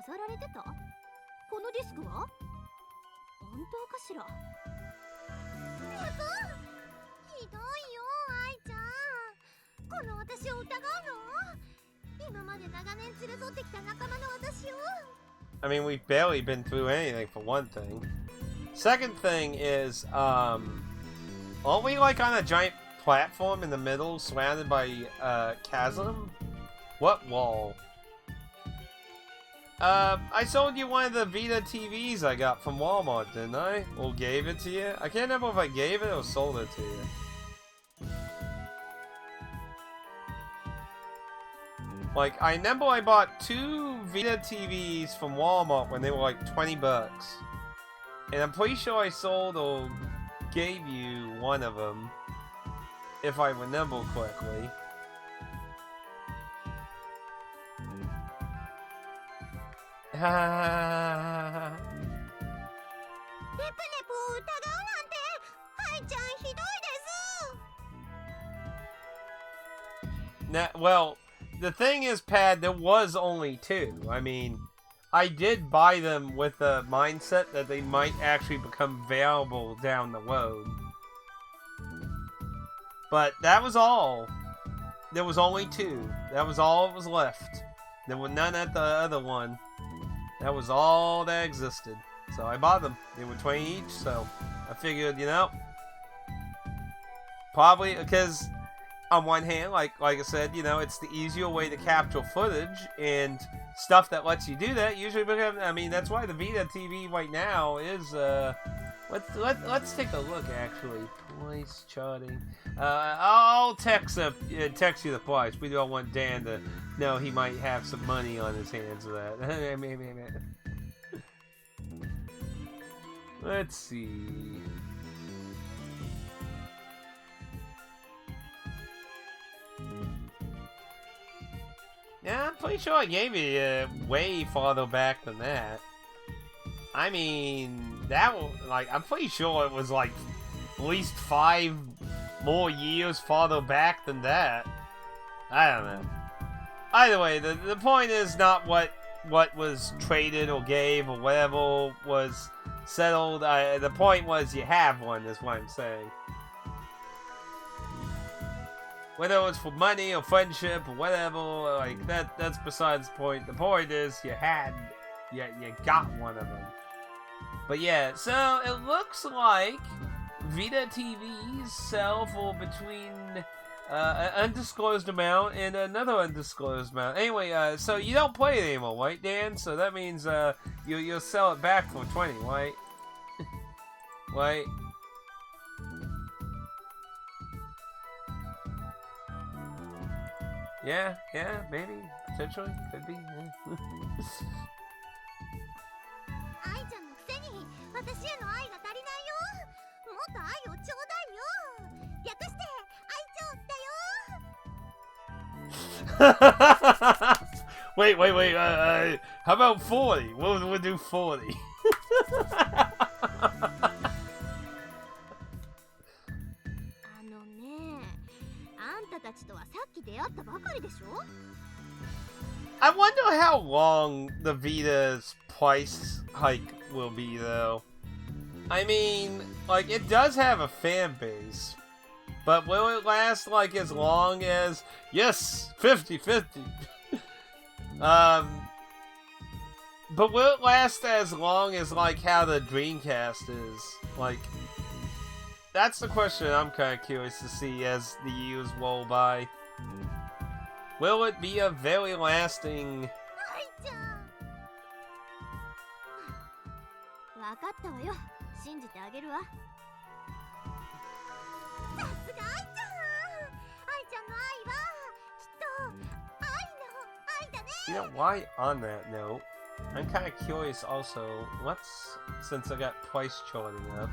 飾られてた？このディスクは？本当かしら？ひどいよ、愛ちゃん。この私を疑うの？今まで長年連れ添ってきた仲間の私を。I mean, we've barely been through anything for one thing. Second thing is, aren't we like on a giant platform in the middle, surrounded by chasm? What wall? I sold you one of the Vita TVs I got from Walmart, didn't I? Or gave it to you? I can't remember if I gave it or sold it to you. Like, I remember I bought 2 Vita TVs from Walmart when they were like 20 bucks. And I'm pretty sure I sold or gave you one of them, if I remember correctly. Now, well, the thing is, Pad, there was only 2. I mean, I did buy them with the mindset that they might actually become available down the road. But that was all. There was only 2. That was all that was left. There were none at the other one. That was all that existed. So I bought them. They were 20 each, so I figured, you know, probably because on one hand, like I said, you know, it's the easier way to capture footage, and stuff that lets you do that usually becomes, I mean, that's why the Vita TV right now is, let's take a look, actually. Price charting. I'll text you the price. We don't want Dan to know he might have some money on his hands of that. Let's see. Yeah, I'm pretty sure I gave you way farther back than that. I mean, that was, like, I'm pretty sure it was like at least 5 more years farther back than that. I don't know. Either way, the point is not what was traded or gave or whatever was settled. The point was you have one, is what I'm saying. Whether it was for money or friendship or whatever, like that's besides the point. The point is you got one of them. But yeah, so it looks like Vita TVs sell for between an undisclosed amount and another undisclosed amount. Anyway, so you don't play it anymore, right, Dan? So that means you'll sell it back for 20, right? Right? Yeah, maybe, potentially, could be. Yeah. 愛ちゃんのくせに私への愛が足りないよ。もっと愛をちょうだいよ。略して愛情だよ。Wait. How about 40? We'll do 40. ね、ちとはさっき出会ったばかりでしょ。 I wonder how long the Vita's price hike will be, though. I mean, like, it does have a fan base, but will it last, like, as long as... Yes, 50-50. But will it last as long as, like, how the Dreamcast is? Like, that's the question I'm kind of curious to see as the years roll by. Will it be a very lasting... 愛ちゃん。わかったわよ。信じてあげるわ。さすが愛ちゃん。愛ちゃんの愛はきっと愛の愛だね。 You know, why on that note, I'm kind of curious also, since I got price charting up.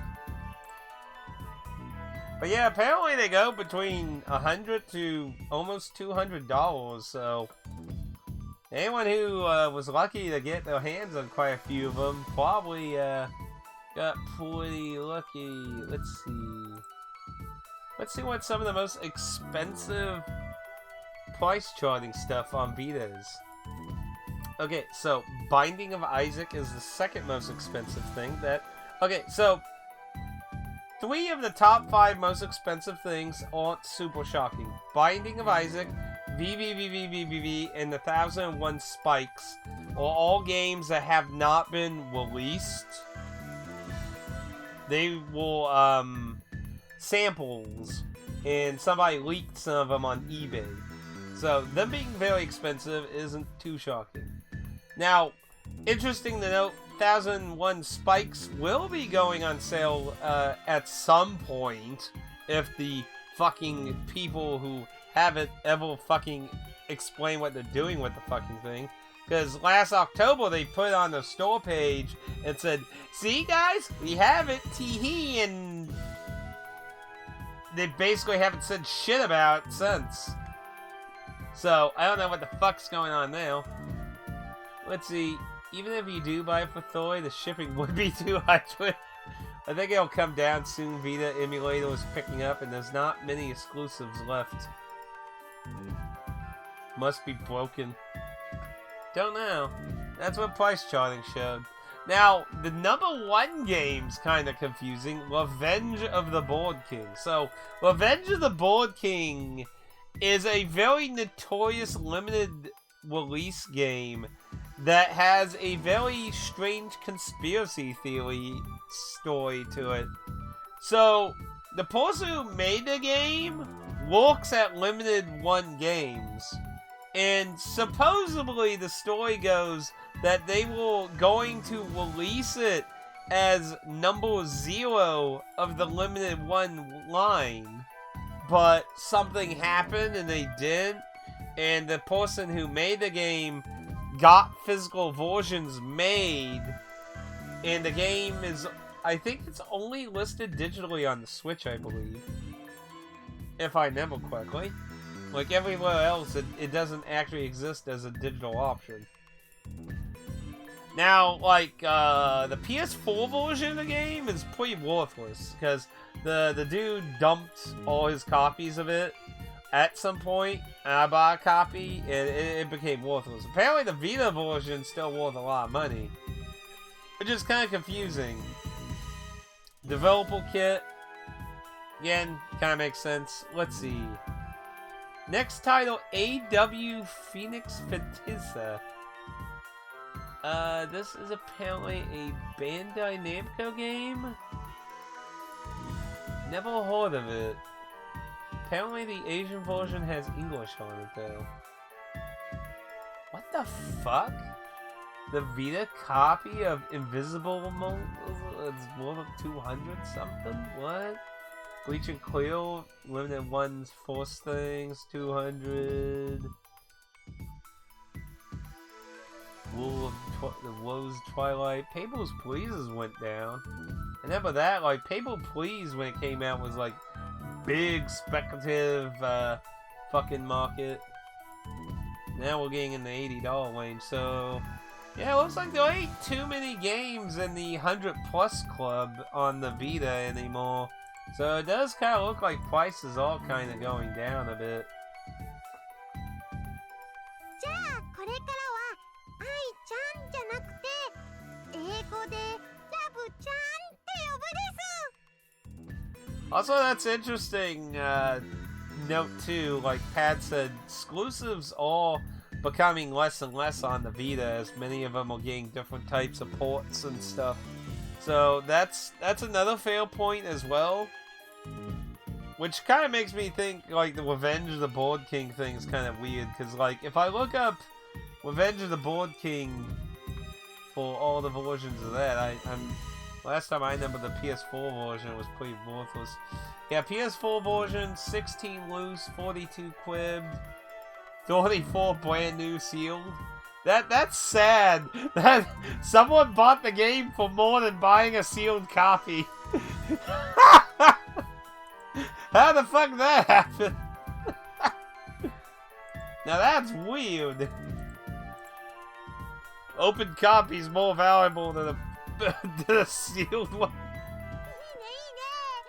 But yeah, apparently they go between $100 to almost $200, so anyone who was lucky to get their hands on quite a few of them probably got pretty lucky. Let's see what some of the most expensive price charting stuff on Vita is. Okay, so Binding of Isaac is the second most expensive thing okay, so 3 of the top 5 most expensive things aren't super shocking. Binding of Isaac, VVVVVVV, and the 1001 Spikes are all games that have not been released. They were, samples, and somebody leaked some of them on eBay. So, them being very expensive isn't too shocking. Now, interesting to note, 1001 Spikes will be going on sale at some point if the fucking people who haven't ever fucking explained what they're doing with the fucking thing. Because last October they put it on the store page and said, "See guys, we have it, tee-hee," and they basically haven't said shit about it since. So, I don't know what the fuck's going on now. Let's see. Even if you do buy it for Thor, the shipping would be $200. I think it'll come down soon. Vita emulator is picking up, and there's not many exclusives left. Must be broken. Don't know. That's what price charting showed. Now, the number 1 game's kind of confusing. Revenge of the Board King. So, Revenge of the Board King is a very notorious limited release game that has a very strange conspiracy theory story to it. So, the person who made the game looks at limited 1 games, and supposedly the story goes that they were going to release it as number 0 of the limited 1 line, but something happened and they didn't, and the person who made the game got physical versions made, and the game is, I think it's only listed digitally on the Switch, I believe, if I remember correctly. Like everywhere else, it doesn't actually exist as a digital option. Now, like, the PS4 version of the game is pretty worthless, because the dude dumped all his copies of it at some point, and I bought a copy, and it became worthless. Apparently the Vita version is still worth a lot of money, which is kind of confusing. Developer kit, again, kind of makes sense. Let's see. Next title, AW Phoenix Fetissa. This is apparently a Bandai Namco game? Never heard of it. Apparently the Asian version has English on it, though. What the fuck? The Vita copy of Invisible Mode is more than 200 something? What? Bleach and Clear, limited 1's Force Things, 200. The Woes Twilight. Papers, Pleases went down. And then by that, like, Paper Please when it came out was like big speculative fucking market. Now we're getting in the $80 range, so yeah, it looks like there ain't too many games in the 100+ club on the Vita anymore. So it does kind of look like prices are kind of going down a bit. Also, that's interesting. Note 2, like Pat said, exclusives are becoming less and less on the Vita, as many of them are getting different types of ports and stuff. So that's another fail point as well. Which kind of makes me think, like, the Revenge of the Board King thing is kind of weird, because, like, if I look up Revenge of the Board King for all the versions of that, last time I remember the PS4 version was pretty worthless. Yeah, PS4 version, 16 loose, 42 quibbed, 34 brand new sealed. That's sad. That someone bought the game for more than buying a sealed copy. How the fuck that happened? Now that's weird. Open copy's more valuable than a sealed one. いいね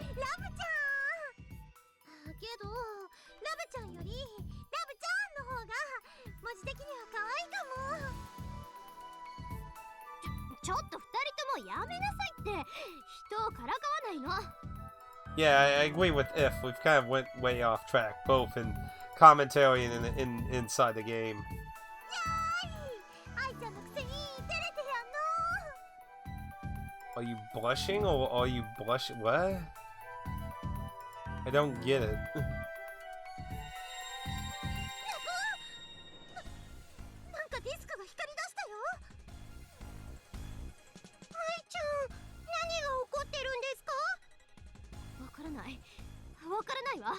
いいねラブちゃんけどラブちゃんよりラブちゃんの方が文字的には可愛いかもちょっと二人ともやめなさいって人をからかわないの Yeah, I agree with If. We've kind of went way off track, both in commentary and inside the game. Are you blushing or are you blushing? What? I don't get it. なんかディスクが光り出したよ。愛ちゃん、何が起こってるんですか？わからない。わからないわ。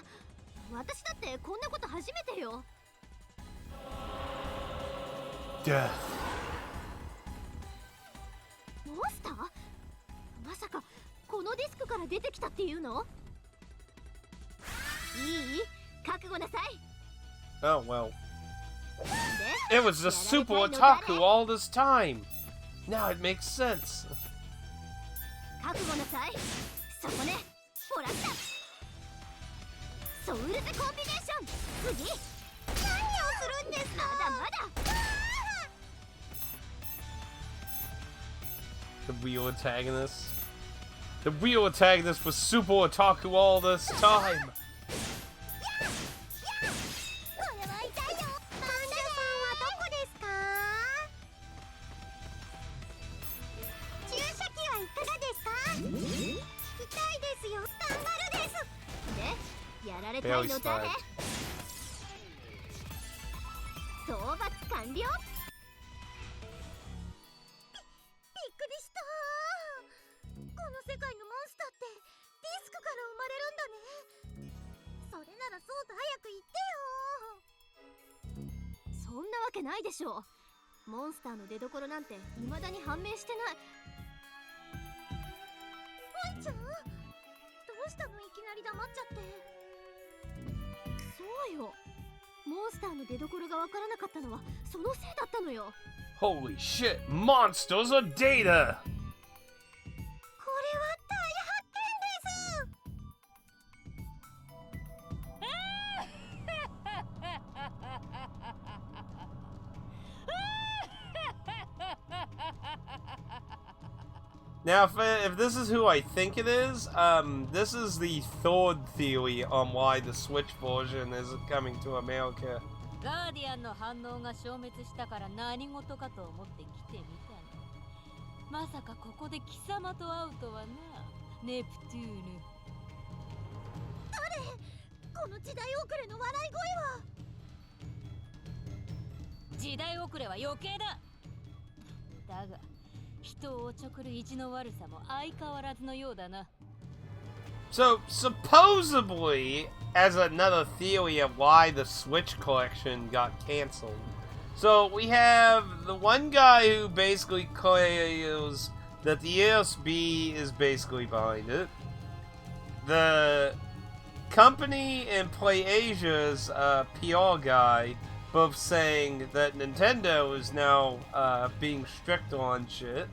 私だってこんなこと初めてよ。Death. モンスター？まさかこのディスクから出てきたっていうの？いい？覚悟なさい。Oh well. It was the super otaku all this time. Now it makes sense. 覚悟なさい。そこね。ほら来た。ソウルズコンビネーション。次。何をするんですか？まだまだ。The real antagonist. The real antagonist was super otaku all this time. やられたいの誰？討伐完了。びっくりした。この世界のモンスターってディスクから生まれるんだね。それならそうと早く言ってよ。そんなわけないでしょう。モンスターの出所なんて未だに判明してない。愛ちゃん、どうしたの？いきなり黙っちゃって。そうよ。モンスターの出所がわからなかったのはそのせいだったのよ。Holy shit! Monsters are data! これは大発見です。 Now, if this is who I think it is, this is the third theory on why the Switch version isn't coming to America. ガーディアンの反応が消滅したから何事かと思って来てみたの。まさかここで貴様と会うとはな、ネプトゥーヌ。誰？この時代遅れの笑い声は。時代遅れは余計だ。だが人をおちょくる意地の悪さも相変わらずのようだな。So, supposedly, as another theory of why the Switch collection got canceled, so we have the one guy who basically claims that the ESB is basically behind it. The company and PlayAsia's PR guy both saying that Nintendo is now being strict on shit.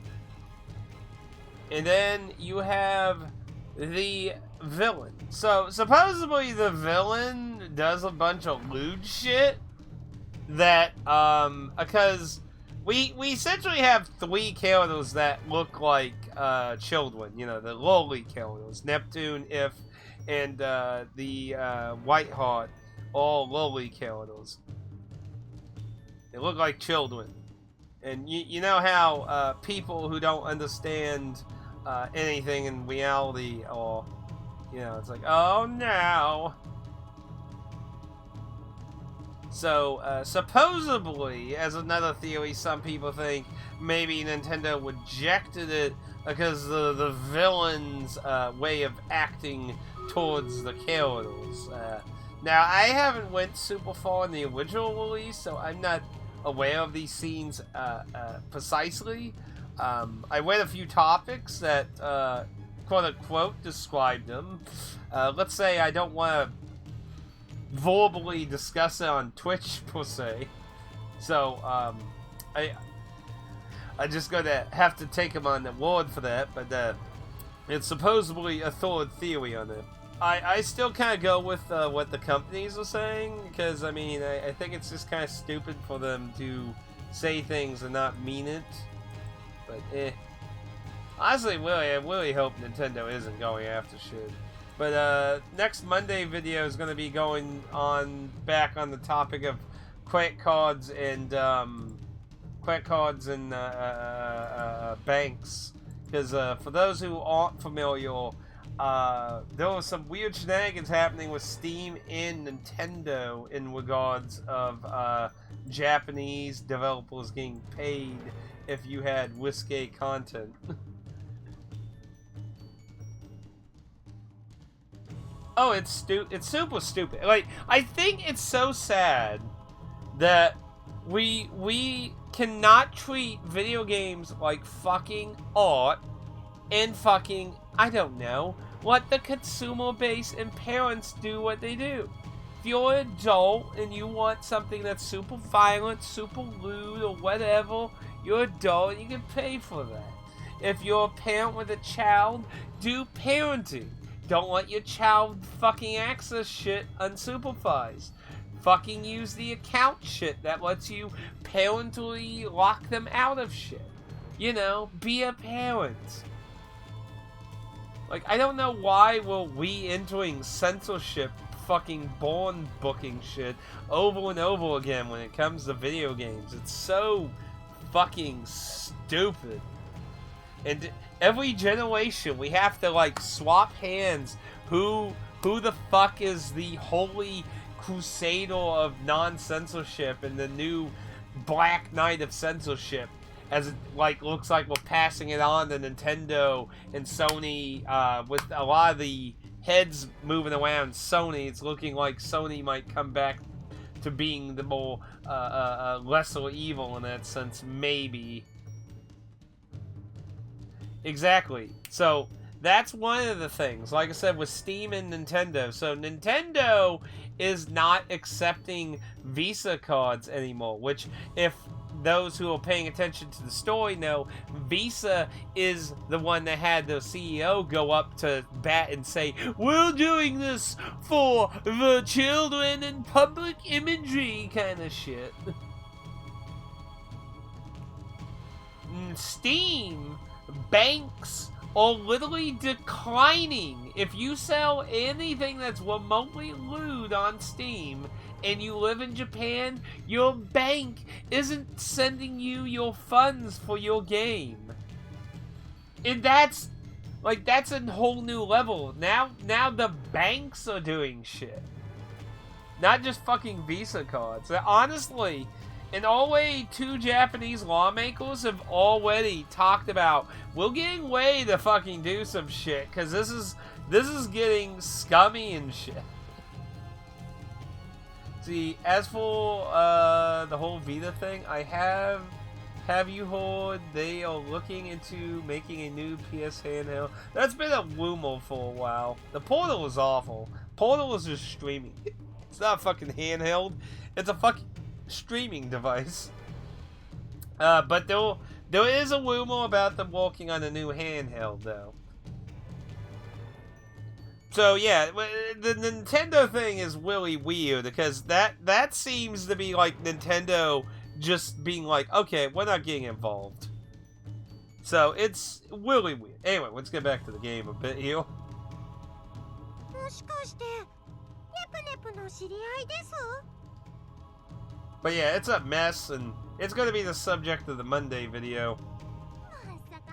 And then you have the villain. So supposedly the villain does a bunch of lewd shit that because we essentially have three characters that look like children, you know, the lowly characters, Neptune, If, and the Whiteheart, all lowly characters. They look like children. And you know how people who don't understand anything in reality, or, you know, it's like, oh no. So, supposedly, as another theory, some people think maybe Nintendo rejected it because of the villain's way of acting towards the characters. Now, I haven't went super far in the original release, so I'm not aware of these scenes precisely. I read a few topics that, quote-unquote, described them. Let's say I don't want to verbally discuss it on Twitch, per se. So, I just gonna have to take him on the word for that, but it's supposedly a third theory on it. I still kind of go with what the companies are saying, because, I mean, I think it's just kind of stupid for them to say things and not mean it. But, honestly, I really hope Nintendo isn't going after shit. But, next Monday video is going to be going on back on the topic of credit cards and, banks. Because, for those who aren't familiar, there was some weird shenanigans happening with Steam and Nintendo in regards of Japanese developers getting paid if you had risque content. Oh, it's super stupid. Like, I think it's so sad that we cannot treat video games like fucking art and fucking, I don't know, what the consumer base and parents do what they do. If you're an adult and you want something that's super violent, super lewd, or whatever, you're an adult and you can pay for that. If you're a parent with a child, do parenting. Don't let your child fucking access shit unsupervised. Fucking use the account shit that lets you parentally lock them out of shit. You know, be a parent. Like, I don't know why we're re-entering censorship fucking born booking shit over and over again when it comes to video games. It's so fucking stupid. And every generation we have to, like, swap hands who the fuck is the holy crusader of non-censorship and the new Black Knight of censorship, as it, like, looks like we're passing it on to Nintendo and Sony. With a lot of the heads moving around Sony, it's looking like Sony might come back to being the more lesser evil in that sense, maybe. Exactly. So that's one of the things, like I said, with Steam and Nintendo. So Nintendo is not accepting Visa cards anymore, which, if those who are paying attention to the story know, Visa is the one that had the CEO go up to bat and say, we're doing this for the children and public imagery kind of shit. Steam, banks are literally declining. If you sell anything that's remotely lewd on Steam and you live in Japan, your bank isn't sending you your funds for your game. And that's a whole new level. Now the banks are doing shit. Not just fucking Visa cards. Honestly, and already 2 Japanese lawmakers have already talked about, we're getting ready to fucking do some shit, because this is getting scummy and shit. See, as for the whole Vita thing, I have you heard they are looking into making a new PS handheld? That's been a rumor for a while. The Portal is awful. Portal is just streaming. It's not fucking handheld. It's a fucking streaming device. But there is a rumor about them working on a new handheld, though. So yeah, the Nintendo thing is really weird, because that seems to be like Nintendo just being like, okay, we're not getting involved. So it's really weird. Anyway, let's get back to the game a bit here. もしかしてネプネプの知り合いです？ But yeah, it's a mess, and it's going to be the subject of the Monday video. まさか、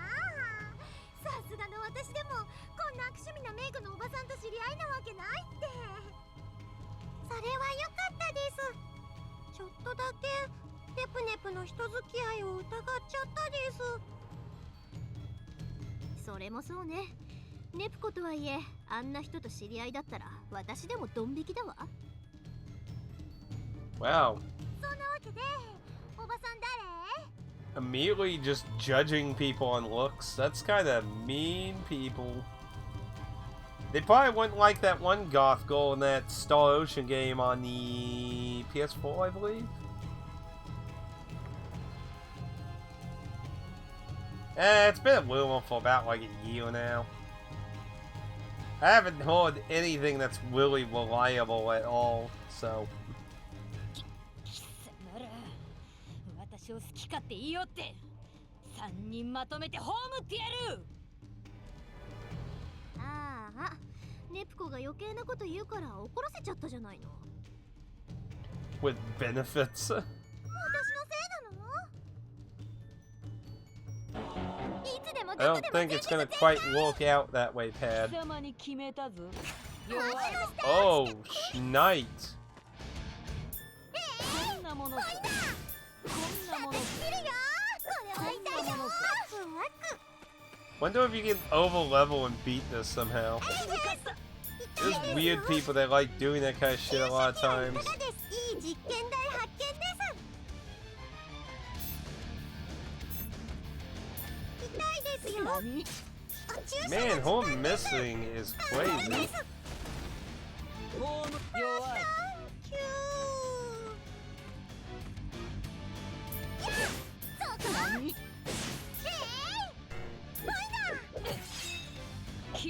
さすがの私でもこんな悪趣味なメイクのおばさんと知り合いなわけないって。それは良かったです。ちょっとだけネプネプの人付き合いを疑っちゃったです。それもそうね。ネプコとはいえ、あんな人と知り合いだったら私でもドン引きだわ。 Wow. そんなわけで、おばさん誰？ Immediately just judging people on looks. That's kind of mean people. They probably wouldn't like that one goth girl in that Star Ocean game on the PS4, I believe. It's been a rumor for about like a year now. I haven't heard anything that's really reliable at all, so. なら私を好き勝手言いよって3人まとめて葬ってやる。ああ、ネプコが余計なこと言うから怒らせちゃったじゃないの。 With benefits. 私のせいなの？いつでも I どこ don't でも think it's gonna quite work out that way, 貴 Pad. 様に決めたぞ。弱い。 Oh, Schneid. こんなものか。こんなものか。切るよ。これは痛いよ。 Wonder if you can over level and beat this somehow. There's weird people that like doing that kind of shit a lot of times. いい実験台発見です。痛いですよ。 何？ Man, her missing is crazy. ホーム弱い。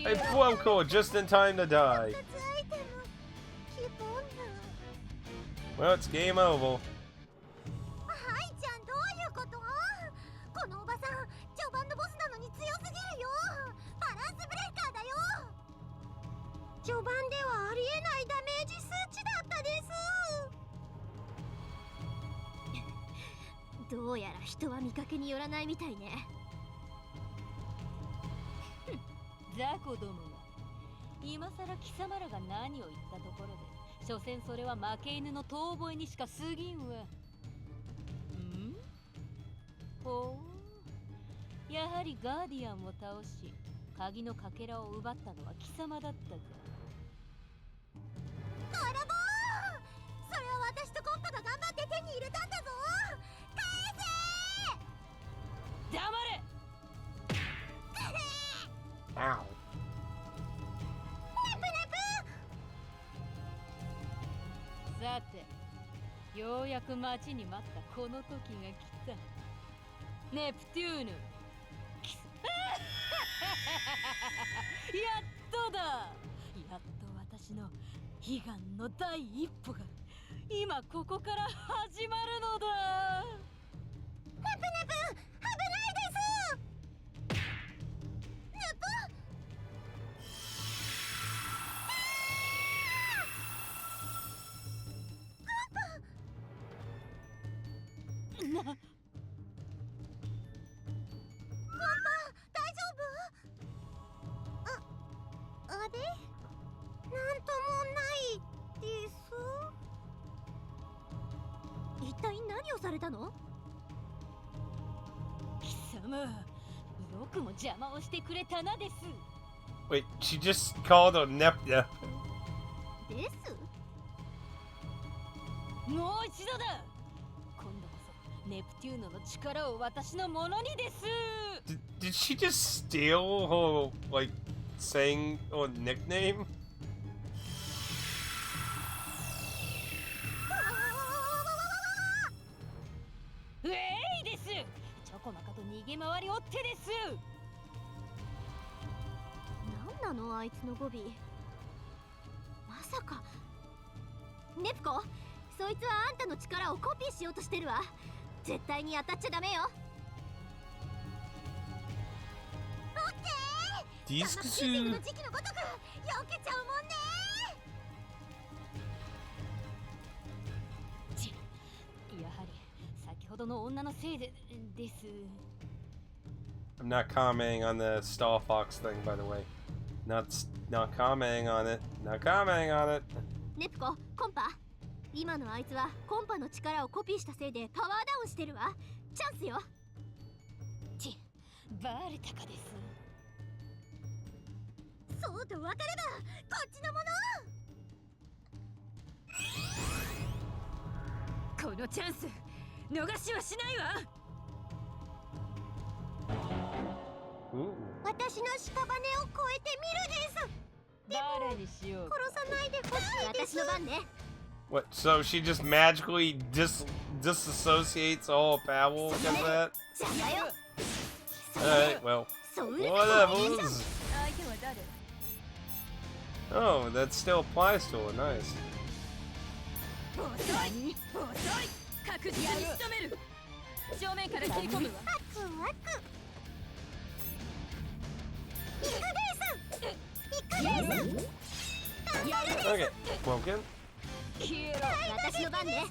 I broke her just in time to die. Well, it's game over. はいちゃん、どういうこと？このおばさん、序盤のボスなのに強すぎるよ。バランスブレーカーだよ。序盤ではありえないダメージ数値だったです。どうやら人は見かけによらないみたいね。ザコどもが今さら貴様らが何を言ったところで所詮それは負け犬の遠吠えにしか過ぎんわ。ん？ほう、やはりガーディアンを倒し鍵のかけらを奪ったのは貴様だったか。泥棒！それは私とコッパが頑張って手に入れたんだぞ。返せ！黙れ！ Ow. さて、ようやく待ちに待ったこの時が来た。ネプテューヌ。やっとだ。やっと私の悲願の第一歩が今ここから始まるのだ。ネプネプ、危ないです。ネプ。 な、パパ、大丈夫？あれ？なんともないです。一体何をされたの？貴様、よくも邪魔をしてくれたなです。 Wait, she just called her Neptunia. です？もう一度だ。今度こそネプテューノの力を私のものにです。 Did she just steal her, like, saying her nickname? ウェイです。ちょこまかと逃げ回りおってです。なんなのあいつの語尾。まさかネプコ、そいつはあんたの力をコピーしようとしてるわ。絶対に当たっちゃダメよ。オッケー。 These シューティング two. の時期のごとく避けちゃうもんね。女のせいでです。 I'm not commenting on the Star Fox thing, by the way. Not commenting on it. Not commenting on it. ネプコ、コンパ。今のあいつはコンパの力をコピーしたせいでパワーダウンしてるわ。チャンスよ。バレたかです。そうと分かればこっちのもこのチャンス逃しはしないわ。Ooh. 私の屍を越えてみるです。誰にしようか。殺さないでほしいです。私の番ね。What? So she just magically disassociates all power because of that? じゃあよ。 Alright, well, そう whatever. 相手は誰？ Oh, that still applies to her. Nice. 遅い確実に仕留める。正面から切り込むわ。ワクワク。行くです。 Okay, broken. 私の番ね。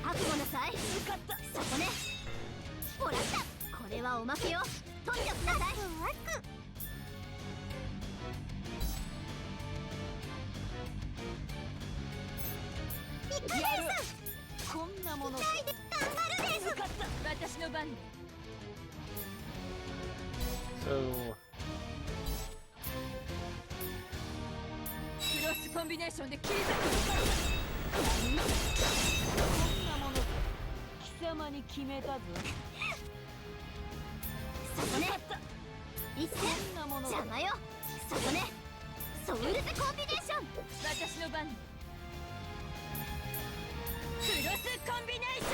覚悟なさい。そこね。ほらった。これはおまけよ。取っておきなさい。こんなもの。頑張るです。私の番ね。 So, クロスコンビネーションで切り裂く。こんなもの。貴様に決めたぞ。そこね。一戦。邪魔よ。そこね。ソウルズコンビネーション。私の番ね。クロスコンビネーション。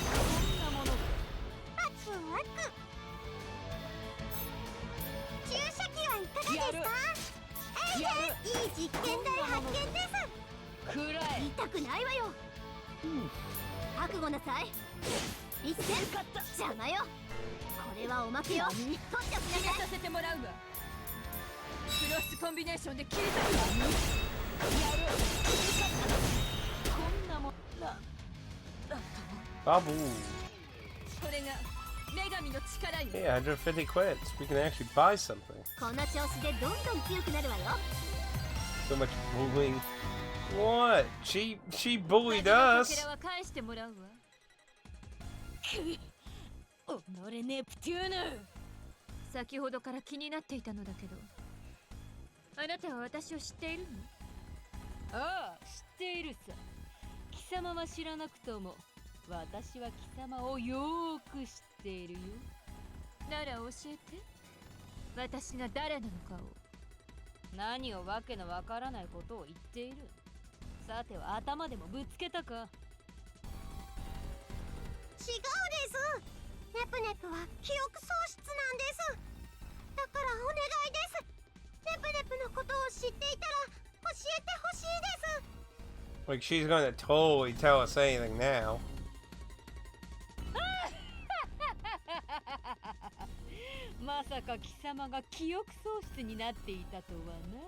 こんなもの。ワクワク。注射器はいかがですか？いい実験台発見です。くらえ。痛くないわよ。覚悟なさい。一戦。邪魔よ。これはおまけよ。取っておきな決めさい。させてもらうわ。クロスコンビネーションで切り裂く。こんなもんだ。 Babu. これが女神の力よ。 Hey, 150 quits. We can actually buy something. この調子でどんどん強くなるわよ。 So much bullying. What? She bullied か us. けらは返してもらうわ。おのれネプテューヌ。先ほどから気になっていたのだけど、あなたは私を知っているの？ああ、知っているさ。貴様は知らなくとも私は貴様をよーく知っているよ。なら教えて。私が誰なのかを。何をわけのわからないことを言っている。さては頭でもぶつけたか。違うです。ネプネプは記憶喪失なんです。だからお願いです。ネプネプのことを知っていたら教えてほしいです。 Like she's gonna totally tell us anything now. まさか貴様が記憶喪失になっていたとはな。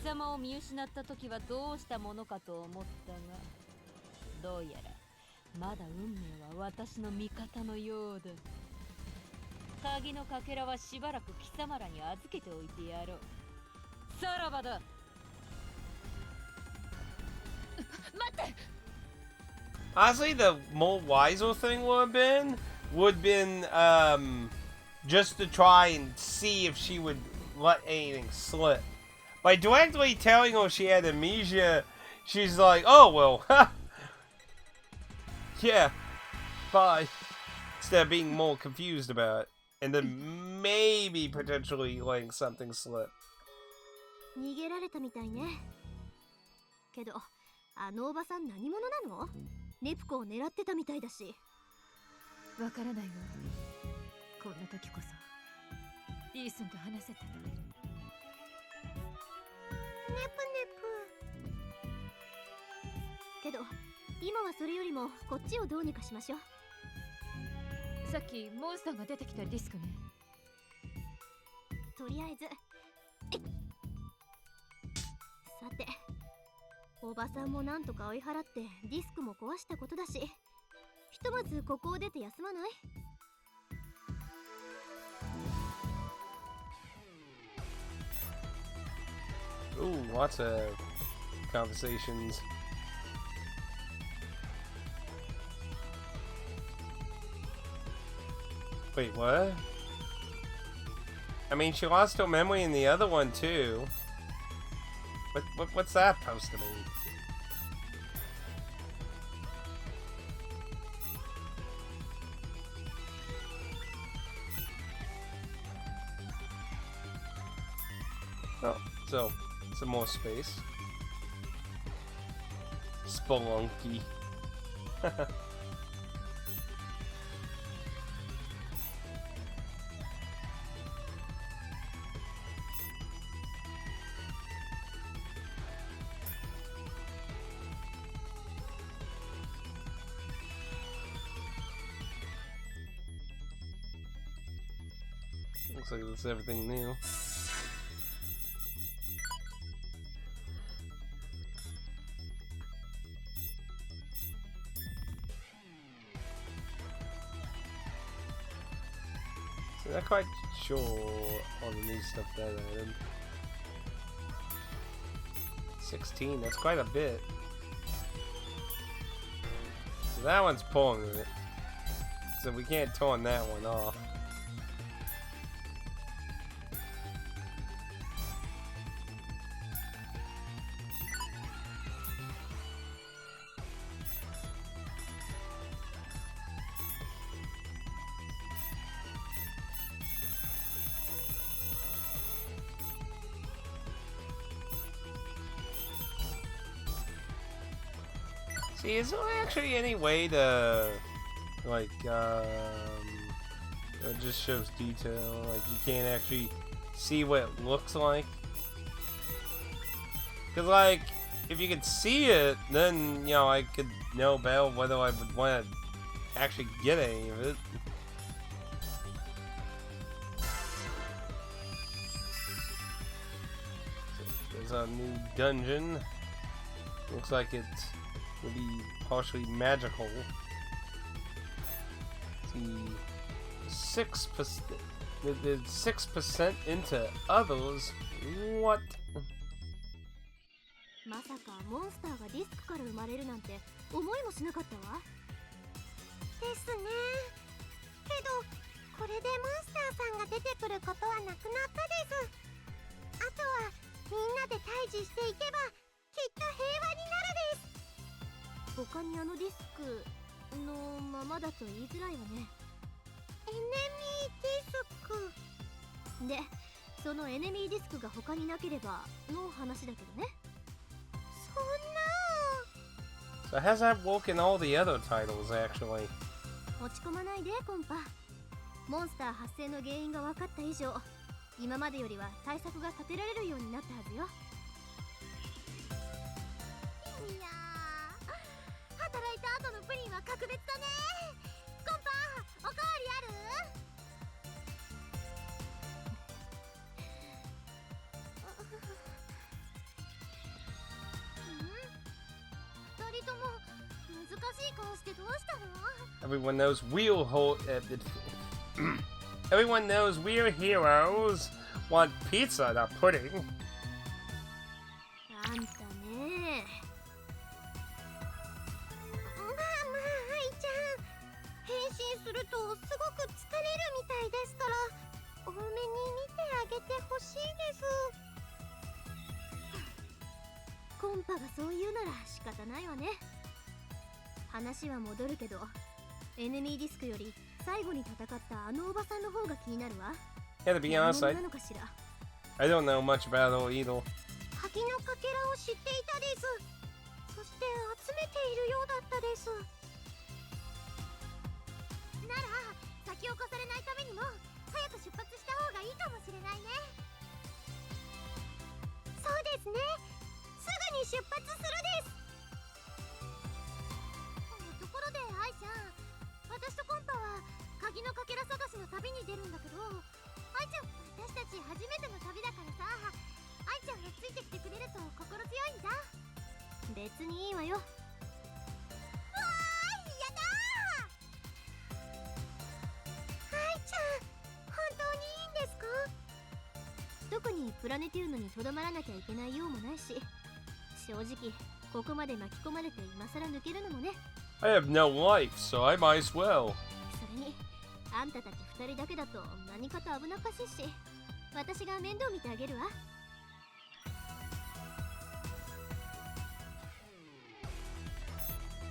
貴様を見失った時はどうしたものかと思ったが、どうやらまだ運命は私の味方のようだ。鍵のかけらはしばらく貴様らに預けておいてやろう。さらばだ。待って。 Honestly, the more wiser thing would been just to try and see if she would let anything slip. By directly telling her she had amnesia, she's like, oh well, yeah, bye. Instead of being more confused about it. And then maybe potentially letting something slip. 逃げられたみたいね。けど、あのおばさん何者なの？ネプコを狙ってたみたいだし。わからないわ。こんな時こそイースンと話せたら。ネプネプ。けど、今はそれよりもこっちをどうにかしましょう。さっきモンスターが出てきたディスクね。とりあえず、さて、おばさんもなんとか追い払ってディスクも壊したことだし、ひとまずここを出て休まない？ Ooh, lots of conversations. Wait, what? I mean, she lost her memory in the other one too. What's that supposed to mean? Oh, so some more space. Spelunky. Looks like it's everything new. So not quite sure all the new stuff that added. 16, that's quite a bit. So that one's pulling it. So we can't turn that one off. See, is there actually any way to, like, it just shows detail, like, you can't actually see what it looks like? Because, like, if you could see it, then, you know, I could know better whether I would want to actually get any of it. So, there's a new dungeon. Looks like it will be partially magical. See, 6%. With 6% into others. What? まさかモンスターがディスクから生まれるなんて思いもしなかったわ。ですね。けどこれでモンスターさんが出てくることはなくなったです。あとはみんなで対峙していけばきっと平和になるです。他にあのディスクのままだと言いづらいわね。エネミーディスクで、そのエネミーディスクが他になければの話だけどね。そんな。 So has that woken all the other titles actually? 落ち込まないでコンパ。モンスター発生の原因が分かった以上、今までよりは対策が立てられるようになったはずよ。いやー、働いた後のプリンは格別だね。コンパ、おかわりある？二人とも難しい顔してどうしたの？ Everyone knows Everyone knows we're heroes. Want pizza, not pudding. あんたね。まあ愛ちゃん、変身するとすごく疲れるみたいですから多めに見てあげてほしいです。コンパがそう言うなら仕方ないわね。話は戻るけど、エネミーディスクより最後に戦ったあのおばさんの方が気になるわ。Yeah, to be honest, 何者なのかしら。I don't know much about her either. 鍵のかけらを知っていたです。そして集めているようだったです。なら先を越されないためにも早く出発した方がいいかもしれないね。そうですね。すぐに出発するです。ところで愛ちゃん、私とコンパは鍵のかけら探しの旅に出るんだけど、愛ちゃん、私たち初めての旅だからさ、愛ちゃんがついてきてくれると心強いんだ。別にいいわよ。わーい、やだー。はいちゃん、本当にいいんですか？特にプラネテューヌにとどまらなきゃいけないようもないし、正直ここまで巻き込まれて今さら抜けるのもね。 I have no life, so I might as well. それにあんたたち2人だけだと何かと危なっかしいし、私が面倒見てあげるわ。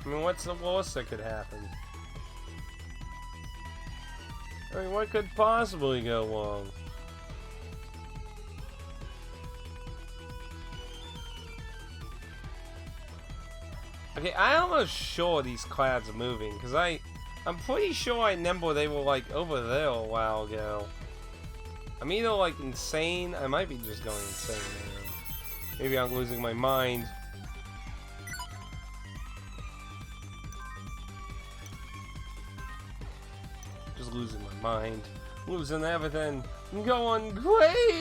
I mean, what's the worst that could happen? I mean, what could possibly go wrong? Okay, I'm almost sure these clouds are moving, because I'm pretty sure I remember they were, like, over there a while ago. I'm either, like, insane. I might be just going insane, man. Maybe I'm losing my mind. Just losing my mind. Losing everything. I'm going crazy!